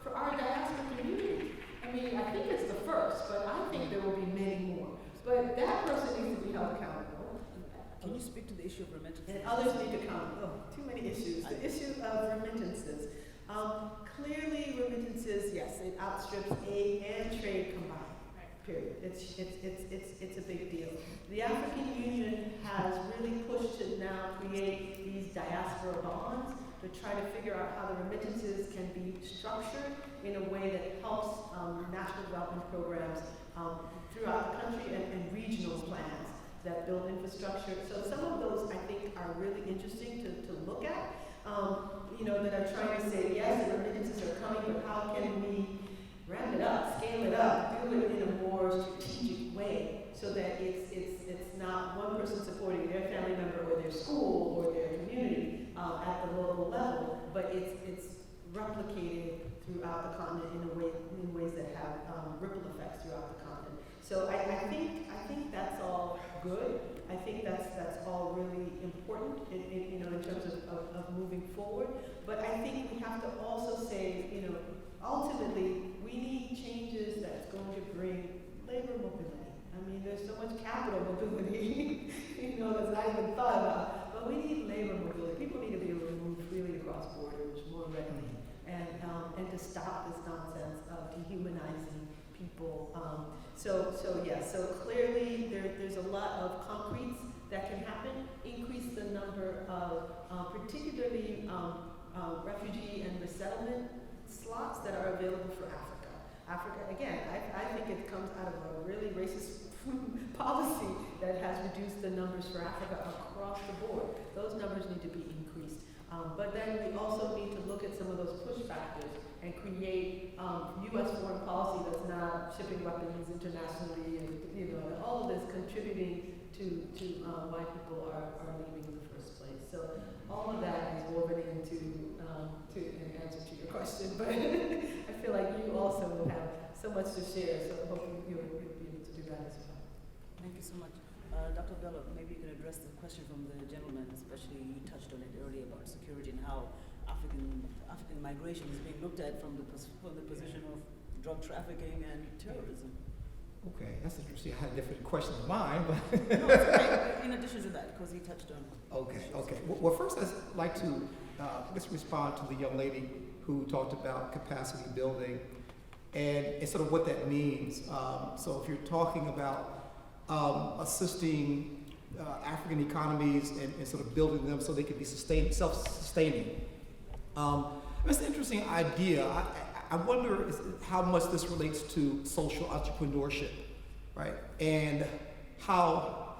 S4: for our diaspora community. I mean, I think it's the first, but I think there will be many more. But that person needs to be held accountable.
S2: Can you speak to the issue of remittances?
S4: And others need to come. Oh, too many issues. The issue of remittances. Clearly, remittances, yes, it outstrips aid and trade combined. Period. It's a big deal. The African Union has really pushed to now create these diaspora bonds to try to figure out how the remittances can be structured in a way that helps national development programs throughout the country and regional plans that build infrastructure. So some of those I think are really interesting to look at. You know, that are trying to say, yes, the remittances are coming, but how can we ramp it up, scale it up, do it in a more strategic way so that it's not one person supporting their family member or their school or their community at the local level, but it's replicated throughout the continent in ways that have ripple effects throughout the continent. So I think that's all good. I think that's all really important in terms of moving forward. But I think we have to also say, ultimately we need changes that's going to bring labor mobility. I mean, there's so much capital mobility, that's not even thought about. But we need labor mobility. People need to be able to move freely across borders more readily, and to stop this nonsense of dehumanizing people. So clearly there's a lot of concretes that can happen. Increase the number of particularly refugee and resettlement slots that are available for Africa. Africa, again, I think it comes out of a really racist policy that has reduced the numbers for Africa across the board. Those numbers need to be increased. But then we also need to look at some of those push factors and create U.S. foreign policy that's not shipping weapons internationally, and all of this contributing to why people are leaving in the first place. So all of that is woven into an answer to your question. But I feel like you also have so much to share. So I hope you'll be able to do that as well.
S2: Thank you so much. Dr. Bello, maybe you can address the question from the gentleman, especially you touched on it earlier about security and how African migration is being looked at from the position of drug trafficking and terrorism.
S3: Okay, that's interesting. I had a different question in mind, but
S2: No, it's okay. In addition to that, because he touched on.
S3: Okay. Well, first I'd like to let's respond to the young lady who talked about capacity building and sort of what that means. So if you're talking about assisting African economies and sort of building them so they can be self-sustaining. It's an interesting idea. I wonder how much this relates to social entrepreneurship, right? And how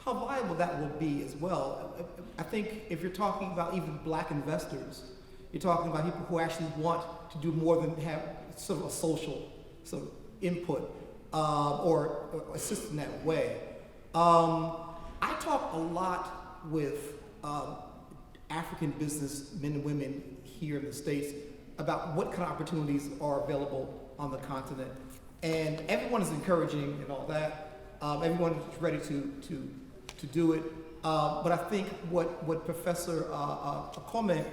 S3: viable that will be as well. I think if you're talking about even black investors, you're talking about people who actually want to do more than have sort of a social sort of input or assist in that way. I talk a lot with African businessmen and women here in the States about what kind of opportunities are available on the continent. And everyone is encouraging and all that. Everyone is ready to do it. But I think what Professor Okome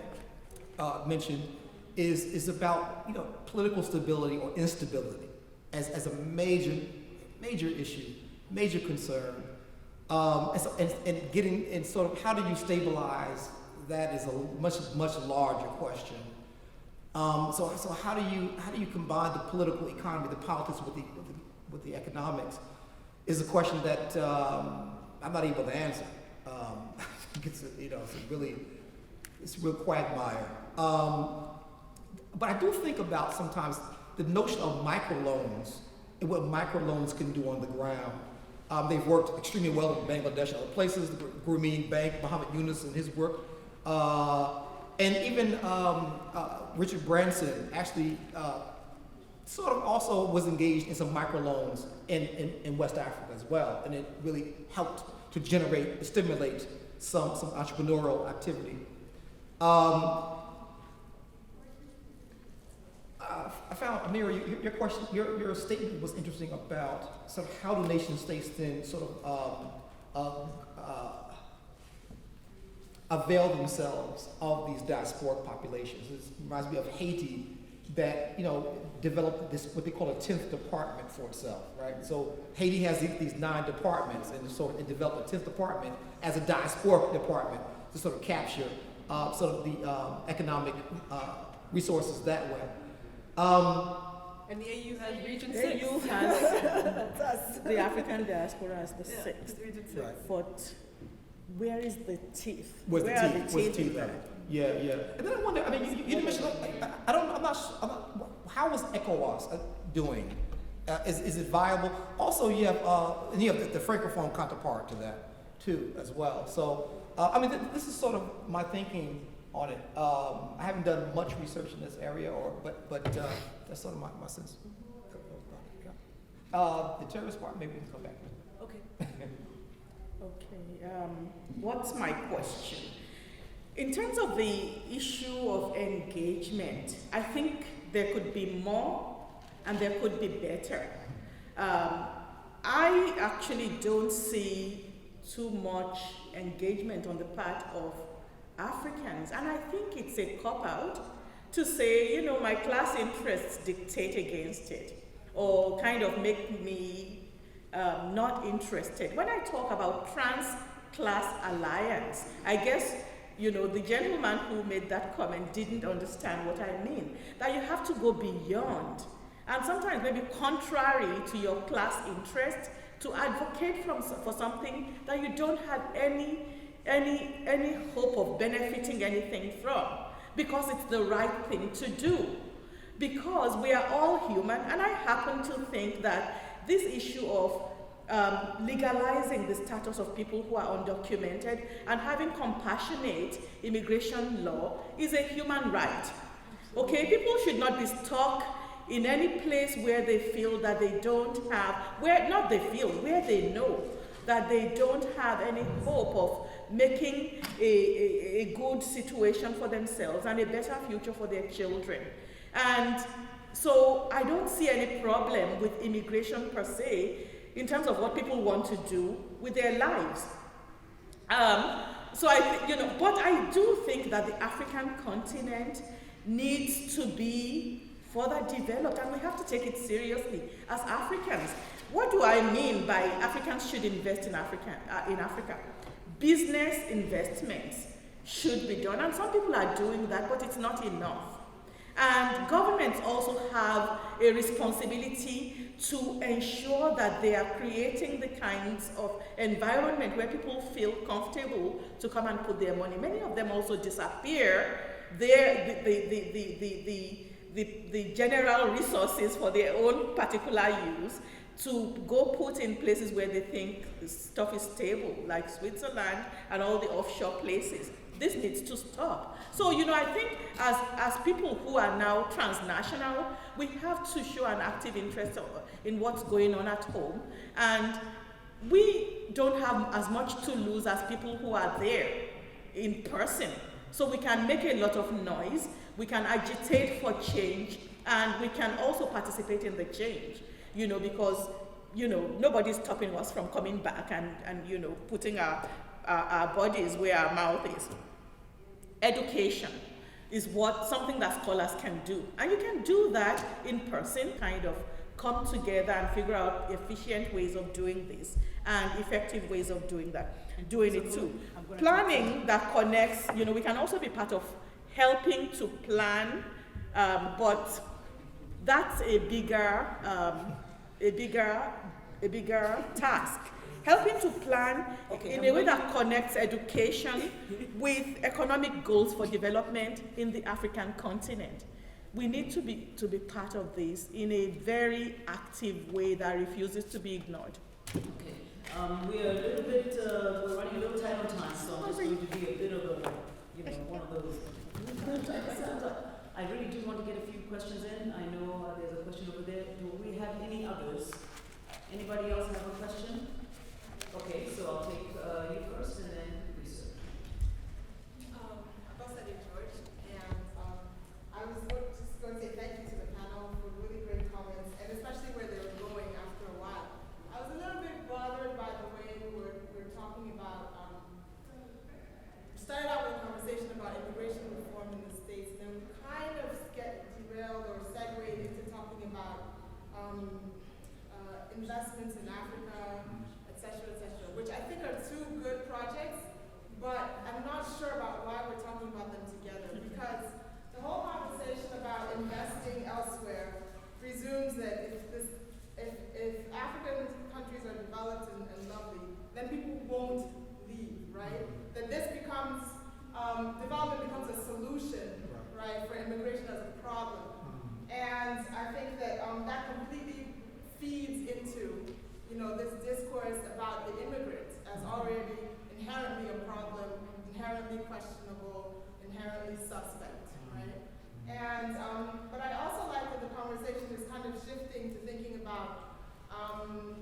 S3: mentioned is about political stability or instability as a major issue, major concern. And sort of how do you stabilize that is a much larger question. So how do you combine the political economy, the politics with the economics, is a question that I'm not able to answer. It's a real quagmire. But I do think about sometimes the notion of microloans and what microloans can do on the ground. They've worked extremely well in Bangladesh and other places, the Grameen Bank, Muhammad Yunus and his work. And even Richard Branson actually sort of also was engaged in some microloans in West Africa as well. And it really helped to stimulate some entrepreneurial activity. I found, Emira, your question, your statement was interesting about sort of how do nation states then sort of avail themselves of these diasporic populations. It reminds me of Haiti that, developed this, what they call a 10th department for itself, right? So Haiti has these 9 departments, and so it developed a 10th department as a diasporic department to sort of capture sort of the economic resources that way.
S5: And the AU has Region 6. AU has the African diaspora as the 6th.
S4: Region 6.
S3: Right.
S5: But where is the teeth?
S3: Where's
S5: Where are the teeth
S3: teeth
S5: in
S3: at?
S5: that?
S3: Yeah. And then I wonder, you didn't mention, I'm not, how is ECOWAS doing? Is it viable? Also, you have the Francophone counterpart to that, too, as well. So, this is sort of my thinking on it. I haven't done much research in this area, but that's sort of my sense. The terrorist part, maybe we can come back.
S2: Okay.
S5: Okay, what's my question? In terms of the issue of engagement, I think there could be more and there could be better. I actually don't see too much engagement on the part of Africans, and I think it's a cop-out to say, you know, my class interests dictate against it, or kind of make me not interested. When I talk about trans-class alliance, I guess, you know, the gentleman who made that comment didn't understand what I mean. That you have to go beyond, and sometimes maybe contrary to your class interest, to advocate for something that you don't have any hope of benefiting anything from, because it's the right thing to do. Because we are all human, and I happen to think that this issue of legalizing the status of people who are undocumented and having compassionate immigration law is a human right. Okay, people should not be stuck in any place where they feel that they don't have, where they know that they don't have any hope of making a good situation for themselves and a better future for their children. And so I don't see any problem with immigration per se in terms of what people want to do with their lives. So but I do think that the African continent needs to be further developed, and we have to take it seriously as Africans. What do I mean by Africans should invest in Africa? Business investments should be done, and some people are doing that, but it's not enough. And governments also have a responsibility to ensure that they are creating the kinds of environment where people feel comfortable to come and put their money. Many of them also disappear the general resources for their own particular use to go put in places where they think stuff is stable, like Switzerland and all the offshore places. This needs to stop. So, I think as people who are now transnational, we have to show an active interest in what's going on at home. And we don't have as much to lose as people who are there in person. So we can make a lot of noise, we can agitate for change, and we can also participate in the change, because, nobody's stopping us from coming back and putting our bodies where our mouth is. Education is something that scholars can do. And you can do that in person, kind of come together and figure out efficient ways of doing this and effective ways of doing it too. Planning that connects, we can also be part of helping to plan, but that's a bigger task. Helping to plan in a way that connects education with economic goals for development in the African continent. We need to be part of this in a very active way that refuses to be ignored.
S2: Okay. We're a little bit, we're running a little tight on time, so I'm just going to be a bit of a, one of those. I really do want to get a few questions in. I know there's a question over there. Do we have any others? Anybody else have a question? Okay, so I'll take you first and then Lisa.
S9: Ambassador George, and I was just going to say thank you to the panel for really great comments, and especially where they were going after a while. I was a little bit bothered by the way we were talking about, started out with a conversation about immigration reform in the States, and then we kind of get derailed or segued into talking about investments in Africa, et cetera, which I think are two good projects, but I'm not sure about why we're talking about them together, because the whole conversation about investing elsewhere presumes that if African countries are developed and lovely, then people won't leave, right? That this becomes, development becomes a solution, right, for immigration as a problem. And I think that that completely feeds into this discourse about the immigrant as already inherently a problem, inherently questionable, inherently And, but I also like that the conversation is kind of shifting to thinking about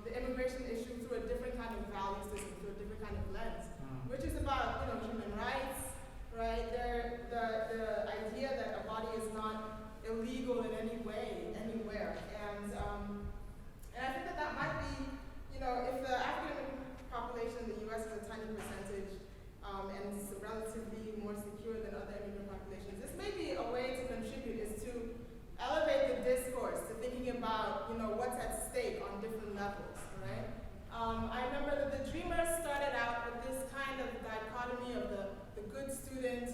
S9: the immigration issue through a different kind of value system, through a different kind of lens, which is about, human rights, right? The idea that a body is not illegal in any way, anywhere. And I think that might be, if the African population in the U.S. is a tiny percentage, and it's relatively more secure than other immigrant populations, this may be a way to contribute, is to elevate the discourse to thinking about, what's at stake on different levels, right? I remember that the Dreamers started out with this kind of dichotomy of the good student,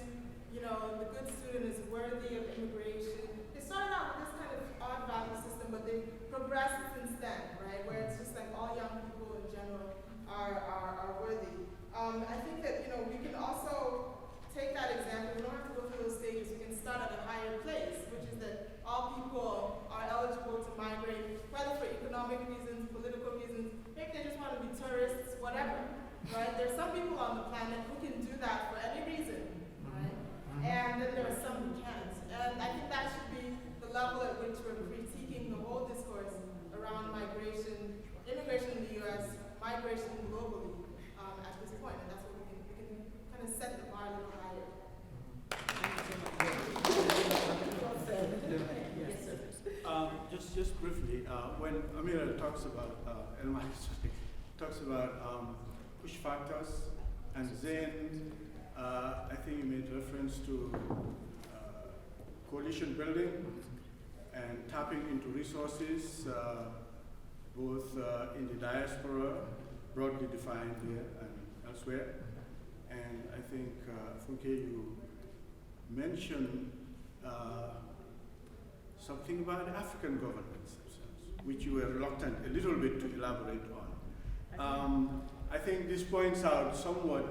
S9: the good student is worthy of immigration. They started out with this kind of odd value system, but they've progressed since then, right? Where it's just like all young people in general are worthy. I think that, we can also take that example. We don't have to go through those stages. We can start at a higher place, which is that all people are eligible to migrate, whether for economic reasons, political reasons, maybe they just want to be tourists, whatever, right? There's some people on the planet who can do that for any reason, right? And then there are some who can't. And I think that should be the level at which we're critiquing the whole discourse around migration, immigration in the U.S., migration globally at this point. And that's what we can kind of set the bar a little higher.
S10: Just briefly, when Emira talks about, talks about push factors and Zain, I think you made reference to coalition building and tapping into resources, both in the diaspora, broadly defined here and elsewhere. And I think, Funke, you mentioned something about African governments themselves, which you were reluctant a little bit to elaborate on. I think this points towards,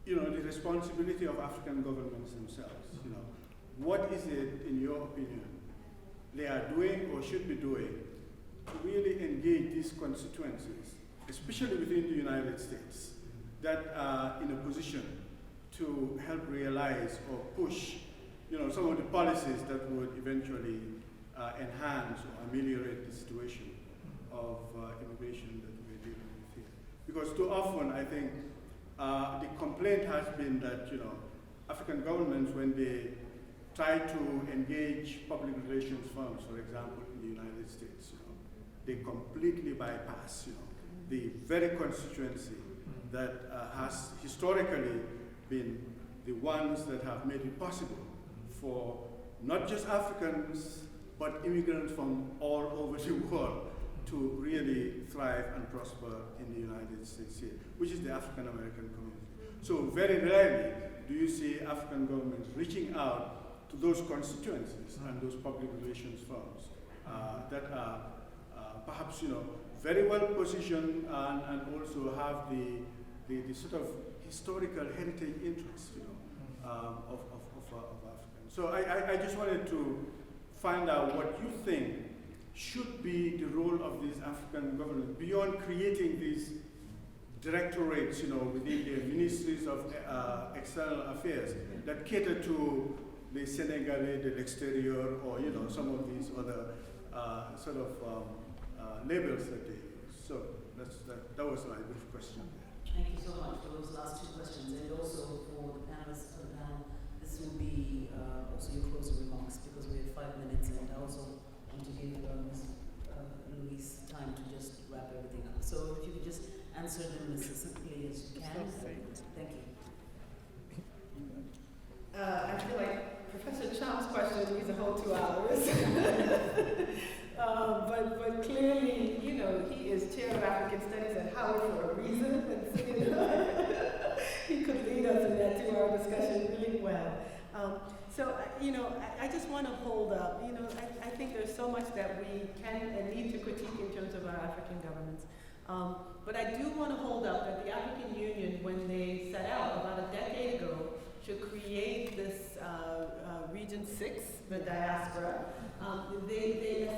S10: the responsibility of African governments themselves. What is it, in your opinion, they are doing or should be doing to really engage these constituencies, especially within the United States, that are in a position to help realize or push some of the policies that would eventually enhance or ameliorate the situation of immigration that we're dealing with here. Because too often, I think, the complaint has been that, African governments, when they try to engage public relations firms, for example, in the United States, they completely bypass, the very constituency that has historically been the ones that have made it possible for not just Africans, but immigrants from all over the world to really thrive and prosper in the United States here, which is the African American community. So very rarely do you see African governments reaching out to those constituencies and those public relations firms that are perhaps very well positioned and also have the sort of historical heritage interest of Africans. So I just wanted to find out what you think should be the role of these African governments beyond creating these directorates, within their ministries of external affairs that cater to the Senegalese, the exterior, or some of these other labels that they use. So that was my brief question.
S2: Thank you so much for those last two questions, and also for the panelists for the panel. This will be also your closing remarks because we have 5 minutes, and I also want to give Louise time to just wrap everything up. So if you could just answer them as succinctly as you can. Thank you.
S4: I feel like Professor Cham's question needs a whole 2 hours. But clearly, he is chair of African Studies at Howard for a reason. He could lead us in that 2-hour discussion really well. I just want to hold up. I think there's so much that we can and need to critique in terms of our African governments. But I do want to hold up that the African Union, when they set out about a decade ago, to create this Region 6, the diaspora, they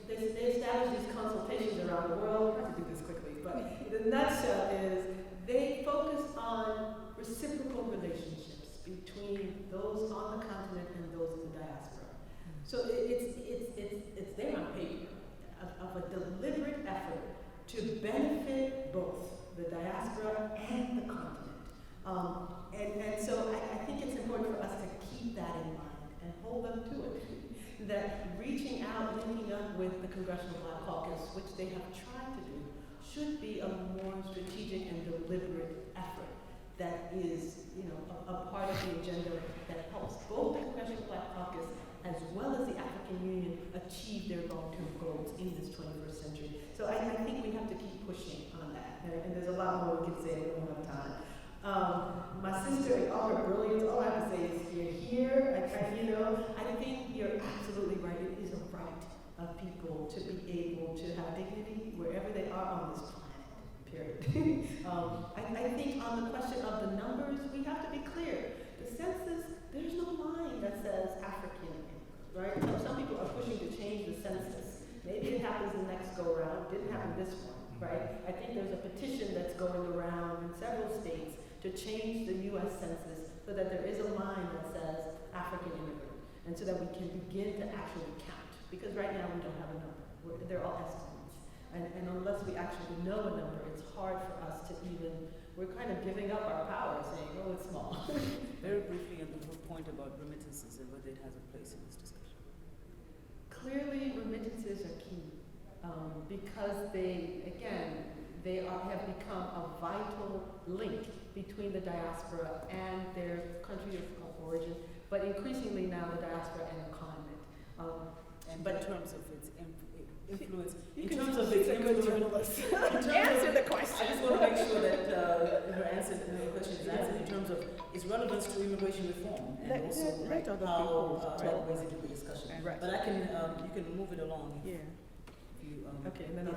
S4: established these consultations around the world. I have to do this quickly, but the nutshell is they focused on reciprocal relationships. between those on the continent and those in the diaspora. So it's there on paper of a deliberate effort to benefit both the diaspora and the continent. And so I think it's important for us to keep that in mind and hold them to it. That reaching out, linking up with the Congressional Black Caucus, which they have tried to do, should be a more strategic and deliberate effort that is, a part of the agenda that helps both the Congressional Black Caucus as well as the African Union achieve their long-term goals in this 21st century. So I think we have to keep pushing on that. And there's a lot more we can say, we don't have time. My sister, in all her brilliance, all I have to say is you're here. I think you're absolutely right. It is a right of people to be able to have dignity wherever they are on this planet, period. I think on the question of the numbers, we have to be clear. The census, there's no line that says African, right? Some people are pushing to change the census. Maybe it happens the next go around. It didn't happen this one, right? I think there's a petition that's going around in several states to change the U.S. Census so that there is a line that says African immigrant, and so that we can begin to actually count. Because right now we don't have a number. They're all estimates. And unless we actually know a number, it's hard for us to we're kind of giving up our power saying, oh, it's small.
S2: Very briefly on the point about remittances and whether it has a place in this discussion.
S4: Clearly, remittances are key because they have become a vital link between the diaspora and their country of origin, but increasingly now the diaspora and the continent.
S2: In terms of its influence,
S5: Answer the question.
S2: I just want to make sure that her question is answered in terms of its relevance to immigration reform and also how ways into the discussion.
S5: Right.
S2: But you can move it along.
S4: Okay, and then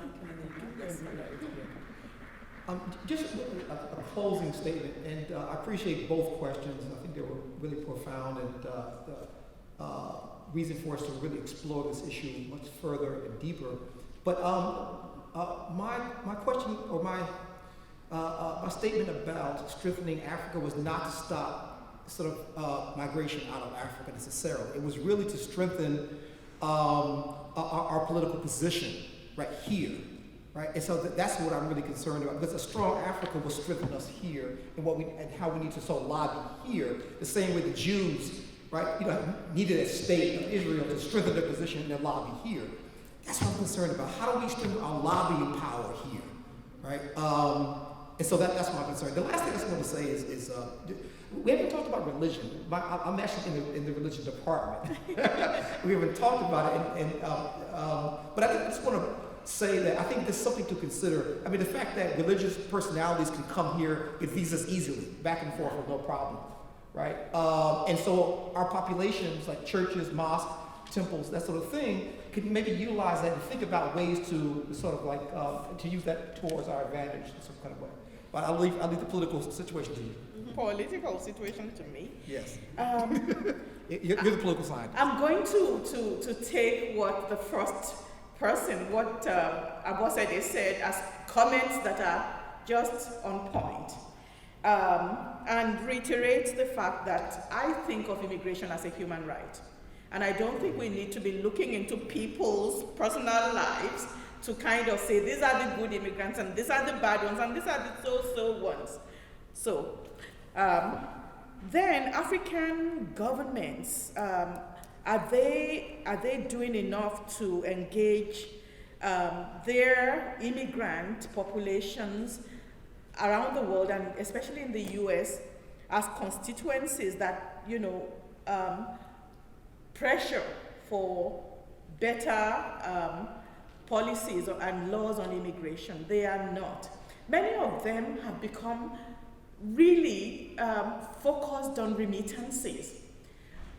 S3: Just a closing statement, and I appreciate both questions. I think they were really profound and reason for us to really explore this issue much further and deeper. But my question or my statement about strengthening Africa was not to stop sort of migration out of Africa necessarily. It was really to strengthen our political position right here. Right? And so that's what I'm really concerned about, because a strong Africa will strengthen us here and how we need to sort of lobby here, the same way the Jews, right, needed a state of Israel to strengthen their position in their lobby here. That's what I'm concerned about. How do we strengthen our lobbying power here, right? And so that's my concern. The last thing I just want to say is we haven't talked about religion. I'm actually in the religion department. We haven't talked about it, but I just want to say that I think there's something to consider. I mean, the fact that religious personalities can come here, get visas easily, back and forth with no problem, right? And so our populations, like churches, mosques, temples, that sort of thing, can maybe utilize that and think about ways to sort of like, to use that towards our advantage in some kind of way. But I'll leave the political situation to you.
S5: Political situation to me?
S3: Yes. You're the political scientist.
S5: I'm going to take what the first person, what Abosede said, as comments that are just on point, and reiterate the fact that I think of immigration as a human right. And I don't think we need to be looking into people's personal lives to kind of say, these are the good immigrants, and these are the bad ones, and these are the so-so ones. So, then African governments, are they doing enough to engage their immigrant populations around the world, and especially in the US, as constituencies that, pressure for better policies and laws on immigration? They are not. Many of them have become really focused on remittances.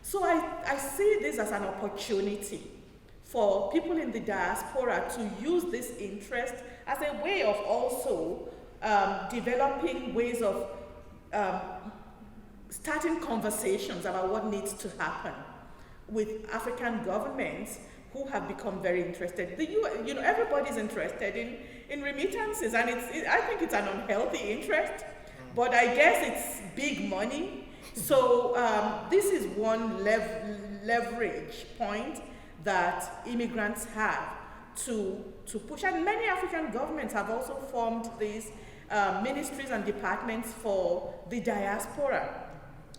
S5: So I see this as an opportunity for people in the diaspora to use this interest as a way of also developing ways of starting conversations about what needs to happen with African governments who have become very interested. Everybody's interested in remittances, and I think it's an unhealthy interest, but I guess it's big money. So this is one leverage point that immigrants have to push. And many African governments have also formed these ministries and departments for the diaspora.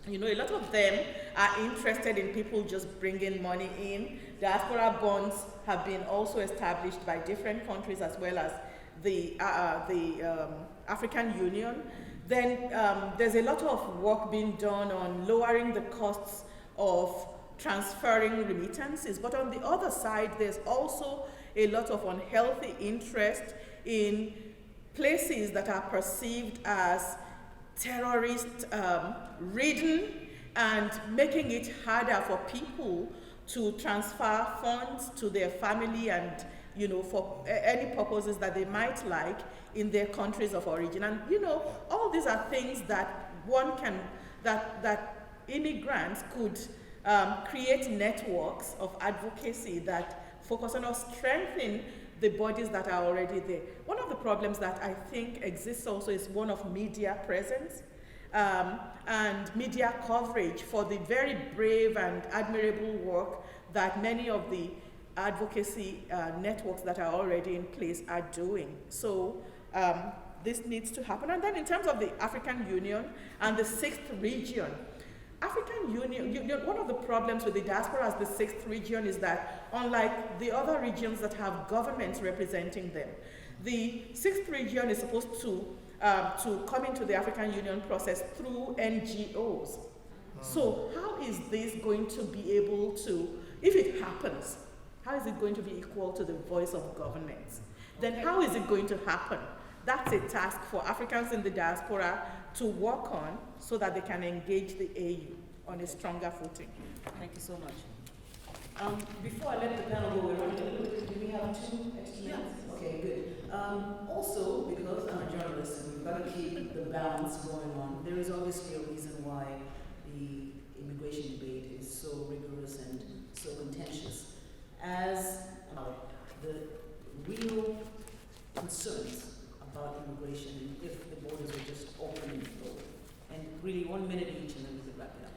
S5: You know, a lot of them are interested in people just bringing money in. Diaspora bonds have been also established by different countries as well as the African Union. Then there's a lot of work being done on lowering the costs of transferring remittances. But on the other side, there's also a lot of unhealthy interest in places that are perceived as terrorist-ridden and making it harder for people to transfer funds to their family and, you know, for any purposes that they might like in their countries of origin. And, you know, all these are things that that immigrants could create networks of advocacy that focus on or strengthen the bodies that are already there. One of the problems that I think exists also is one of media presence and media coverage for the very brave and admirable work that many of the advocacy networks that are already in place are doing. So this needs to happen. And then in terms of the African Union and the 6th region, African Union, one of the problems with the diaspora as the 6th region is that unlike the other regions that have governments representing them, the 6th region is supposed to come into the African Union process through NGOs. So how is this going to be able to, if it happens, how is it going to be equal to the voice of governments? Then how is it going to happen? That's a task for Africans in the diaspora to work on so that they can engage the AU on a stronger footing.
S2: Thank you so much. Before I let the panel go, do we have 2 extra minutes? Okay, good. Also, because I'm a journalist and we've got to keep the balance going on, there is obviously a reason why the immigration debate is so rigorous and so contentious. As the real concerns about immigration, if the borders are just open and flow. And really 1 minute each and then we can wrap it up.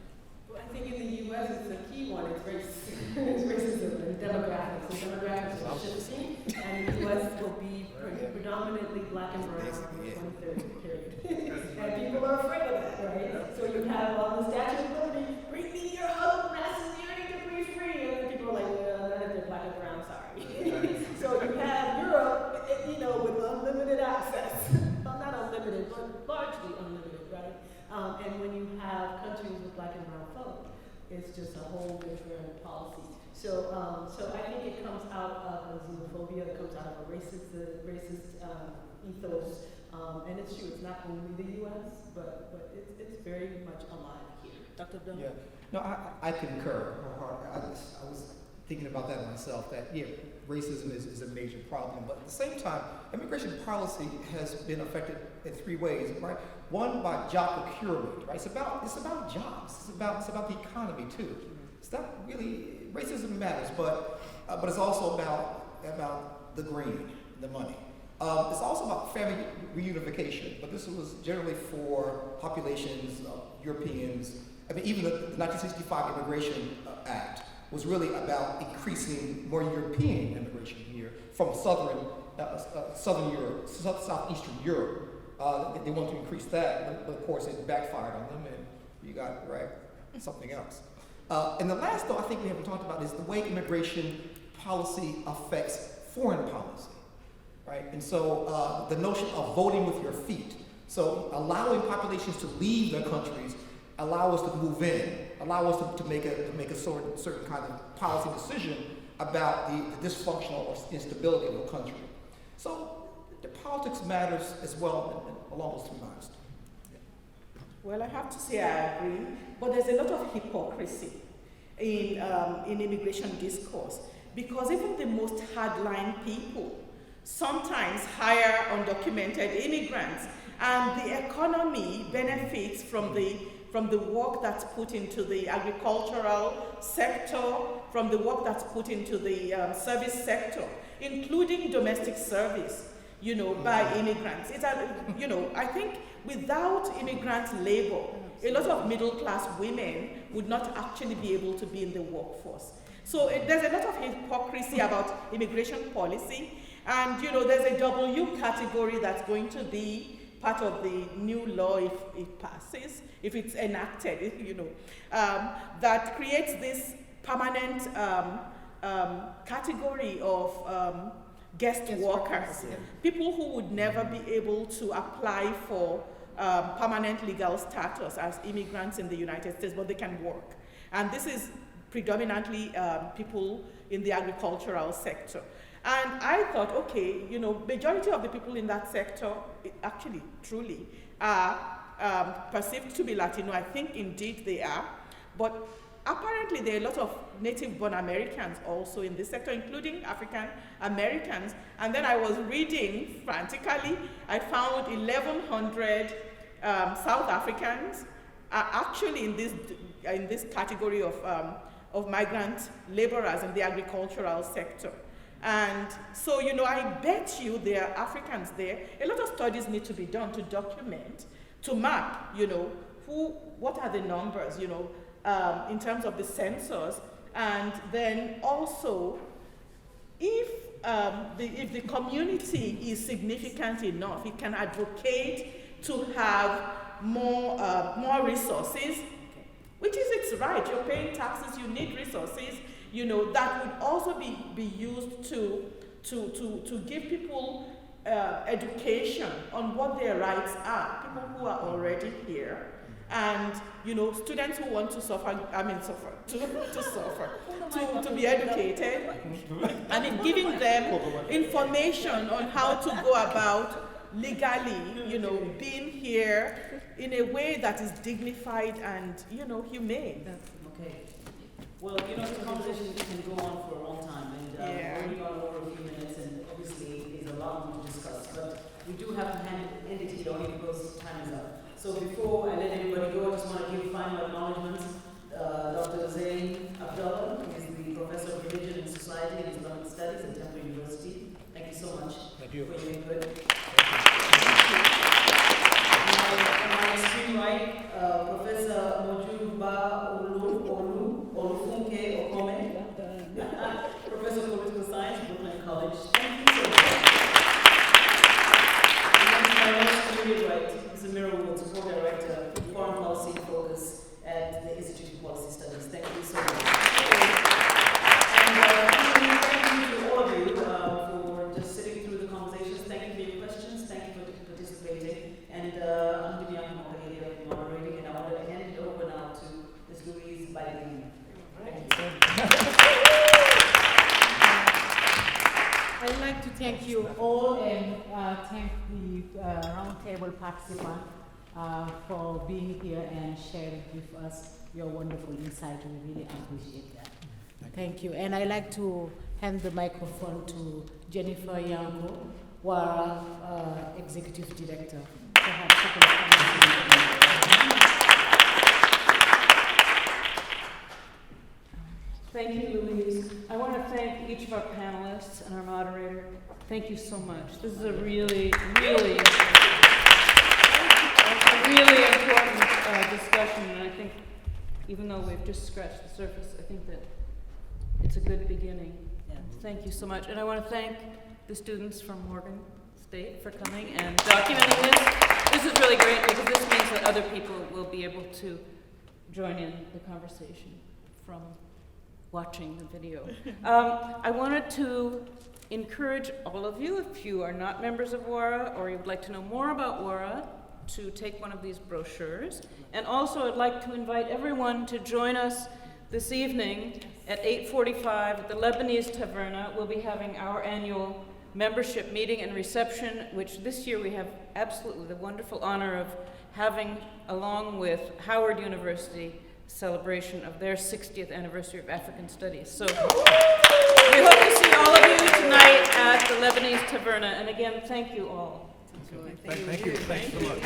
S4: Well, I think in the U.S. it's a key one. It's racism and demographics. And demographics are shifting, and the U.S. will be predominantly black and brown for the 23rd period. And people are afraid of that, right? So you have on the Statue of Liberty, bring me your hope, massive yearning to be free. And then people are like, well, none of they're black and brown, sorry. So you have Europe, you know, with unlimited access. Well, not unlimited, but largely unlimited, right? And when you have countries with black and brown folk, it's just a whole different policy. So I think it comes out of a xenophobia, it comes out of a racist ethos, and it's true, it's not only the U.S., but it's very much alive here.
S2: Dr. Abdullah?
S3: Yeah, no, I concur. I was thinking about that myself, that, yeah, racism is a major problem, but at the same time, immigration policy has been affected in 3 ways, right? One, by job procurement, right? It's about jobs. It's about the economy too. It's not really, racism matters, but it's also about the green, the money. It's also about family reunification, but this was generally for populations, Europeans. I mean, even the 1965 Immigration Act was really about increasing more European immigration here from southern Europe, southeastern Europe. They wanted to increase that, but of course it backfired on them, and you got something else. And the last, though, I think we haven't talked about is the way immigration policy affects foreign policy, right? And so the notion of voting with your feet, so allowing populations to leave their countries, allow us to move in, allow us to make a certain kind of policy decision about the dysfunctional or instability of a country. So the politics matters as well along those 3 lines. Yeah.
S5: Well, I have to say I agree, but there's a lot of hypocrisy in immigration discourse, because even the most hardline people sometimes hire undocumented immigrants, and the economy benefits from the work that's put into the agricultural sector, from the work that's put into the service sector, including domestic service. by immigrants. I think without immigrant labor, a lot of middle-class women would not actually be able to be in the workforce. So there's a lot of hypocrisy about immigration policy, and there's a W category that's going to be part of the new law if it passes, if it's enacted, that creates this permanent category of guest workers, people who would never be able to apply for permanent legal status as immigrants in the United States, but they can work. And this is predominantly people in the agricultural sector. And I thought, okay, majority of the people in that sector actually, truly, are perceived to be Latino. I think indeed they are. But apparently there are a lot of native-born Americans also in this sector, including African Americans. And then I was reading frantically. I found 1,100 South Africans are actually in this category of migrant laborers in the agricultural sector. And so, I bet you there are Africans there. A lot of studies need to be done to document, to map, what are the numbers, in terms of the census. And then also, if the community is significant enough, it can advocate to have more resources, which is its right. You're paying taxes, you need resources, that would also be used to give people education on what their rights are, people who are already here. And students who want to to be educated, and in giving them information on how to go about legally, being here in a way that is dignified and, humane.
S2: Okay. Well, the conversation can go on for a long time, and we've only gone over a few minutes, and obviously there's a lot more to discuss. But we do have to end it here only because time is up. So before I let everybody go, I just want to give final acknowledgements. Dr. Zain Abdullah is the Professor of Religion and Society and Islamic Studies at Temple University. Thank you so much for your input. On my extreme right, Professor Mojubaolu Olufunke Okome, Professor of Political Science, Brooklyn College. Thank you so much. And on my extreme right, Ms. Emira, Co-Director, Foreign Policy Focus at the Institute of Policy Studies. Thank you so much. And thank you to all of you for just sitting through the conversations. Thank you for your questions. Thank you for participating. And I'm Ndimyake Mwakalyelye, moderating, and I want to hand it over now to Ms. Louise Badiane. Thank you.
S1: I'd like to thank you all and thank the roundtable participants for being here and sharing with us your wonderful insight. We really appreciate that. Thank you. And I'd like to hand the microphone to Jennifer Yango, Wara, Executive Director.
S11: Thank you, Louise. I want to thank each of our panelists and our moderator. Thank you so much. This is a really important discussion, and I think even though we've just scratched the surface, I think that it's a good beginning.
S2: Yeah.
S11: Thank you so much. And I want to thank the students from Morgan State for coming and documenting this. This is really great because this means that other people will be able to join in the conversation from watching the video. I wanted to encourage all of you, if you are not members of WARA or you'd like to know more about WARA, to take one of these brochures. And also I'd like to invite everyone to join us this evening at 8:45 at the Lebanese Taverna. We'll be having our annual membership meeting and reception, which this year we have absolutely the wonderful honor of having along with Howard University celebration of their 60th anniversary of African Studies. So we hope to see all of you tonight at the Lebanese Taverna. And again, thank you all.
S3: Thank you. Thanks so much.